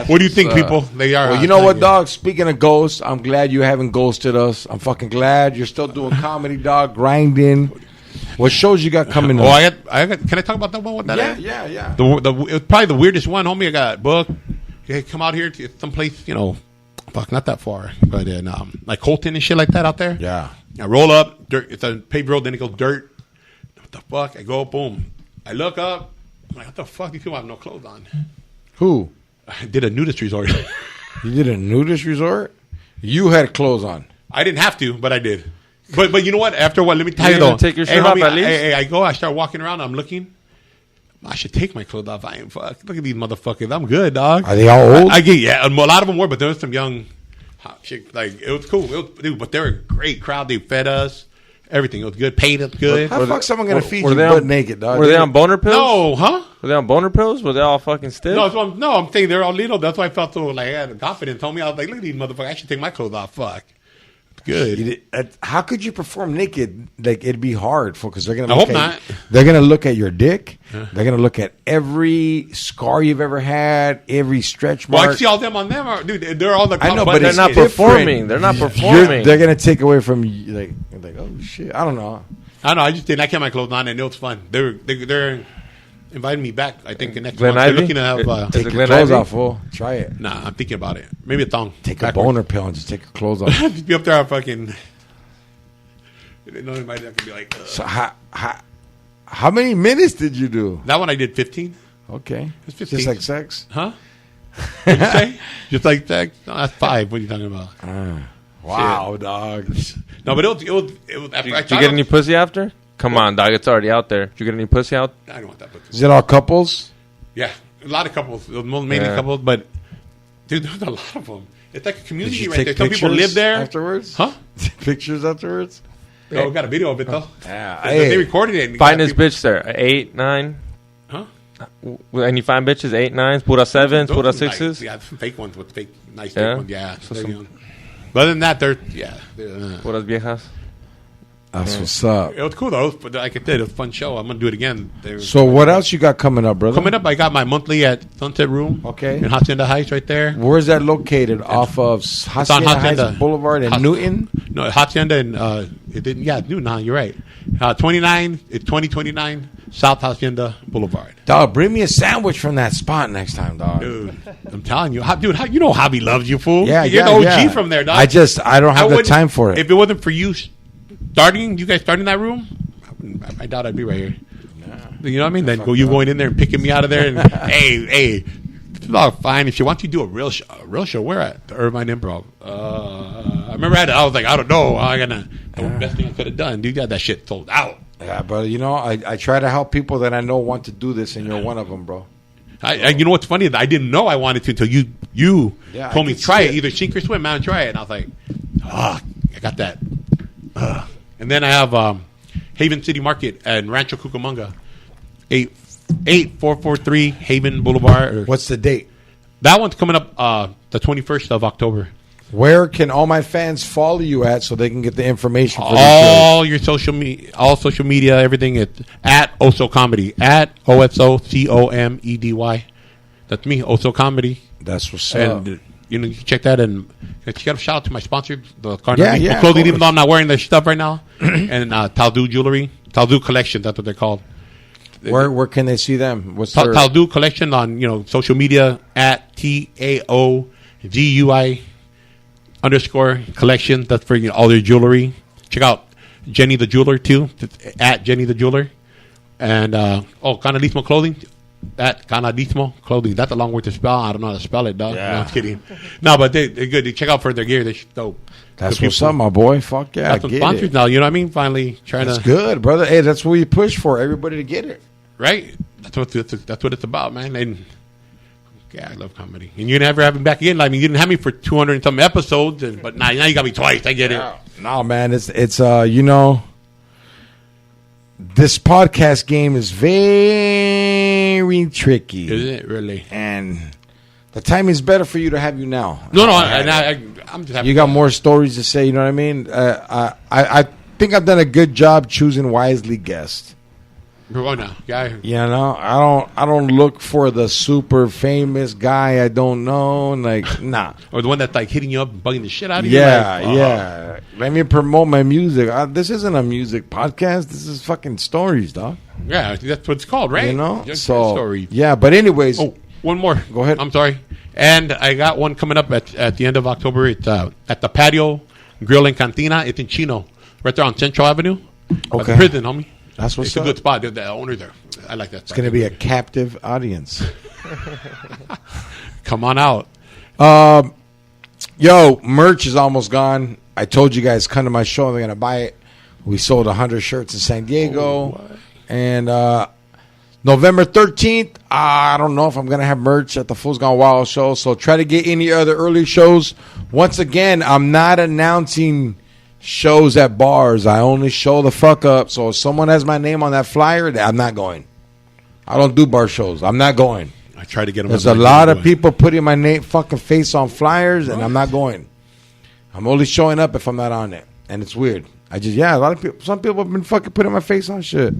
What do you think, people? They are. Well, you know what, dog? Speaking of ghosts, I'm glad you haven't ghosted us. I'm fucking glad you're still doing comedy, dog, grinding. What shows you got coming up? Oh, I got. Can I talk about that one? What that is? Yeah. It was probably the weirdest one, homie. I got booked. Hey, come out here to someplace, fuck, not that far, but in like Colton and shit like that out there. Yeah. I roll up, dirt. It's a paved road. Then it goes dirt. What the fuck? I go, boom. I look up. I'm like, what the fuck? These people have no clothes on. Who? I did a nudist resort. You did a nudist resort? You had clothes on. I didn't have to, but I did. But you know what? After what? Let me tell You you didn't though. take your shirt off at least? Hey, I go. I start walking around. I'm looking. I should take my clothes off. I ain't fuck. Look at these motherfuckers. I'm good, dog. Are they all old? I get a lot of them were, but there was some young hot chick. Like it was cool. But they were a great crowd. They fed us. Everything. It was good. Paid us good. How the fuck someone gonna feed were you they butt on- naked, dog? Were they on boner pills? No, huh? Were they on boner pills? Were they all fucking stiff? No, I'm saying they're all little. That's why I felt so like I had confidence. Told me I was like, look at these motherfuckers. I should take my clothes off. Fuck. Good. How could you perform naked? Like it'd be hard because they're gonna. I hope not. They're gonna look at your dick. They're gonna look at every scar you've ever had, every stretch mark. Well, I see all them on them. Dude, they're all the. I know, but they're it's not different. performing. They're not performing. They're gonna take away from you. Like oh shit. I don't know. I know. I just didn't. I kept my clothes on, and it was fun. They're inviting me back. I think the next Glen month. They're Ivy? looking to have. Is Take it your Glen clothes Ivy? off, fool. Try it. Nah, I'm thinking about it. Maybe a thong. Take Backwards. a boner pill and just take your clothes off. Just be up there, fucking. No, anybody that could be like. So how many minutes did you do? That one I did 15. Okay, It's 15. just like sex. Huh? What'd you say? Just like that? No, that's 5. What are you talking about? Wow, dog. No, but it was. After Did you get any pussy after? Come on, dog. It's already out there. Did you get any pussy out? I don't want that book. Is it all couples? Yeah, a lot of couples. It was mainly Yeah. couples, but dude, there's a lot of them. It's like a Did community you right take there. Some pictures people live there afterwards? Huh? pictures afterwards? Oh, we got a video of it though. Yeah. They recorded it. And Finest bitch there. 8, 9. Huh? Any fine bitches? 8, 9s, pura 7s, Those pura are nice. 6s. Yeah, some fake ones with fake, nice Yeah? fake ones. Yeah. So They're, some- you know. But other than that, they're Puras viejas. That's what's up. it was cool though. But like I said, it was a fun show. I'm gonna do it again. So what else you got coming up, brother? Coming up, I got my monthly at Sunset Room. Okay. In Hacienda Heights, right there. Where's that located? Off of Hacienda Heights Hacienda. Boulevard in Newton? No, Hacienda and it didn't. Yeah, Newton. Huh? You're right. 29. It's 2029 South Hacienda Boulevard. Dog, bring me a sandwich from that spot next time, dog. Dude, I'm telling you, dude, you know Hobby loves you, fool. Yeah, You're yeah, the OG yeah. from there, dog. I don't have the wouldn't- time for it. If it wasn't for you you guys starting that room, I doubt I'd be right here. You know what I mean? Then you going in there and picking me out of there and hey, it's all fine. If you want to do a real show, where at? The Irvine Improv. I remember I was like, I don't know. The best thing I could have done. Dude, got that shit sold out. Yeah, but I try to help people that I know want to do this, and you're one of them, bro. You know what's funny? I didn't know I wanted to until you Yeah, told I me can try see it. it. Either sink or swim, man. Try it. And I was like, I got that. And then I have Haven City Market and Rancho Cucamonga, 8443 Haven Boulevard. What's the date? That one's coming up the 21st of October. Where can all my fans follow you at so they can get the information for these shows? All your all social media, everything at Oso Comedy, at OSOCOMEDY. That's me, Oso Comedy. That's what's up. And you can check that and check out a shout out to my sponsor, the Yeah, of clothing, course. even though I'm not wearing their stuff right now. And Taldu Jewelry, Taldu Collection, that's what they're called. Where can they see them? What's their... Taldu Collection on social media at TAOGUI _collection. That's for all your jewelry. Check out Jenny the Jeweler too, at Jenny the Jeweler. And Canalismo Clothing, at Canalismo Clothing. That's a long word to spell. I don't know how to spell it, dog. Yeah. No, I'm kidding. No, but they're good. They check out for their gear. They're dope. That's Good what's people. up, my boy. Fuck yeah, Got some get sponsors it. now. You know what I mean? Finally trying That's to good, brother. Hey, that's what you push for. Everybody to get it. right. That's what it's about, man. And yeah, I love comedy. And you never have me back again. I mean, you didn't have me for 200 and some episodes, but now you got me twice. I get it. No, man, it's this podcast game is very tricky, Isn't it really? and the timing is better for you to have you now. No. I'm just happy. You got more stories to say. You know what I mean? I think I've done a good job choosing wisely guests. Oh, no. Yeah. You know, I don't look for the super famous guy I don't know. Like, nah. Or the one that's like hitting you up and bugging the shit out of you. Yeah, like, yeah. Let me promote my music. This isn't a music podcast. This is fucking stories, dog. Yeah, that's what it's called, right? You know? Just So, story. yeah, but anyways. Oh, one more. Go ahead. I'm sorry. And I got one coming up at the end of October. It's at the Patio Grill and Cantina. It's in Chino, right there on Central Avenue. By the Okay. prison, homie. That's what's It's a up. good spot. The owner there. I like that spot. It's going to be a captive audience. Come on out. Yo, merch is almost gone. I told you guys, come to my show. They're going to buy it. We sold 100 shirts in San Diego. And November 13th, I don't know if I'm going to have merch at the Fools Gone Wild show. So try to get any other early shows. Once again, I'm not announcing shows at bars. I only show the fuck up. So if someone has my name on that flyer, I'm not going. I don't do bar shows. I'm not going. I try to get them. There's a lot of people putting my name fucking face on flyers, and I'm not going. I'm only showing up if I'm not on it. And it's weird. A lot of people, some people have been fucking putting my face on shit.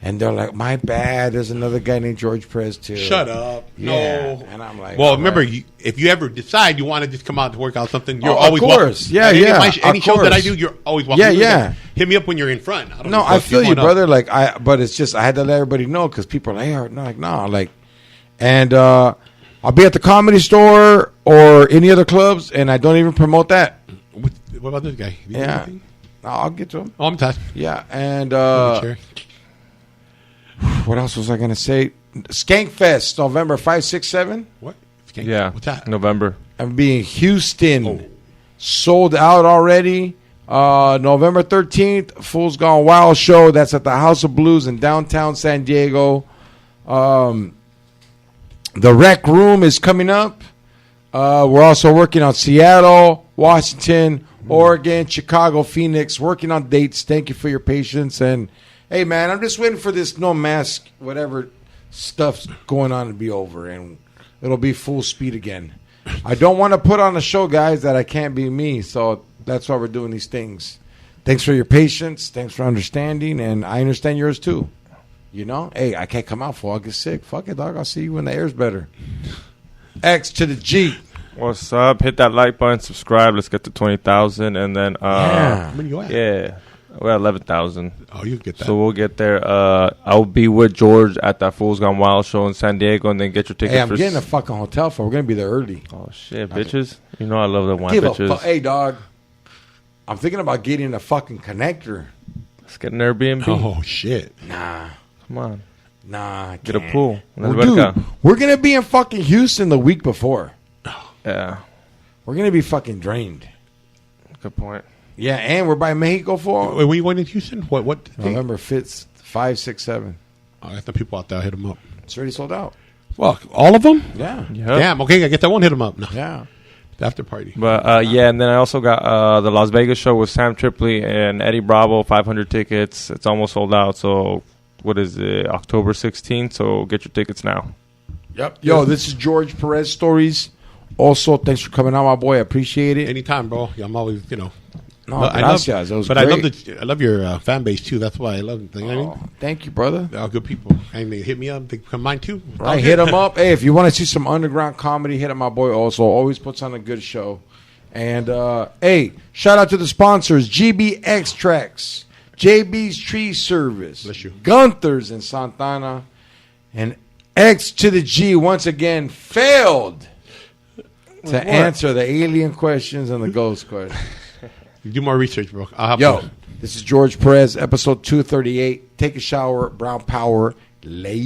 And they're like, my bad, there's another guy named George Perez too. Shut up. Yeah. No. And I'm like, well, all remember, right. if you ever decide you want to just come out to work out something, you're Oh, of always course. welcome. Yeah, any yeah, Of any of shows that I course. do, you're always welcome. Yeah, to yeah. Hit me up when you're in front. I don't No, know, I feel you, come on up. brother. Like but it's just I had to let everybody know because people are like, and I'll be at the Comedy Store or any other clubs, and I don't even promote that. What about this guy? You do Yeah, anything? I'll get to him. Oh, I'm touched. Yeah, and Sure. what else was I gonna say? Skankfest, November 5, 6, 7. What? Yeah. What's that? November. I'm being Houston. Oh. Sold out already. November 13th, Fools Gone Wild show. That's at the House of Blues in downtown San Diego. The Rec Room is coming up. We're also working on Seattle, Washington, Oregon, Chicago, Phoenix, working on dates. Thank you for your patience. And, hey, man, I'm just waiting for this no mask, whatever stuff's going on to be over, and it'll be full speed again. I don't want to put on a show, guys, that I can't be me, so that's why we're doing these things. Thanks for your patience. Thanks for understanding, and I understand yours, too. You know? Hey, I can't come out for I'll get sick. Fuck it, dog. I'll see you when the air's better. X to the G. What's up? Hit that like button, subscribe. Let's get to 20,000, and then How many you at? yeah, we're at 11,000. Oh, you get that. So we'll get there. I'll be with George at that Fools Gone Wild show in San Diego, and then get your tickets. Hey, I'm getting a fucking hotel for. We're gonna be there early. Oh shit, bitches! You know I love the wine Give a bitches. hey, dog. I'm thinking about getting a fucking connector. Let's get an Airbnb. Oh shit. Nah, Come on, I get a can't. pool. Well, dude, we're gonna be in fucking Houston the week before. Yeah, We're gonna be fucking drained. good point. Yeah, and we're by Mexico for Wait, were you going in Houston? What? date? November 5th, 5, 6, 7. Oh, I got the people out there. Hit them up. It's already sold out. Well, all of them? Yeah, Yep. Damn. Okay, I get that one. Hit them up. No, yeah. the after party. But yeah, and then I also got the Las Vegas show with Sam Tripoli and Eddie Bravo, 500 tickets. It's almost sold out. So what is it? October 16th. So get your tickets now. Yep. Yo, this is George Perez Stories. Also, thanks for coming out, my boy. I appreciate it. Anytime, bro. Yeah, I'm always, No, I gracias. It was but great. I love your fan base too. That's why I love it. You know what I mean? Oh, thank you, brother. They're all good people. And they hit me up. They come mine too. Right, hit him up. Hey, if you want to see some underground comedy, hit up my boy. Also, always puts on a good show. And hey, shout out to the sponsors: GB Extracts, JB's Tree Service, Bless you. Gunther's in Santana, and X to the G once again failed to answer the alien questions and the ghost questions. You do more research, bro. I'll have Yo, to. this is George Perez, episode 238. Take a shower, Brown Power, lay.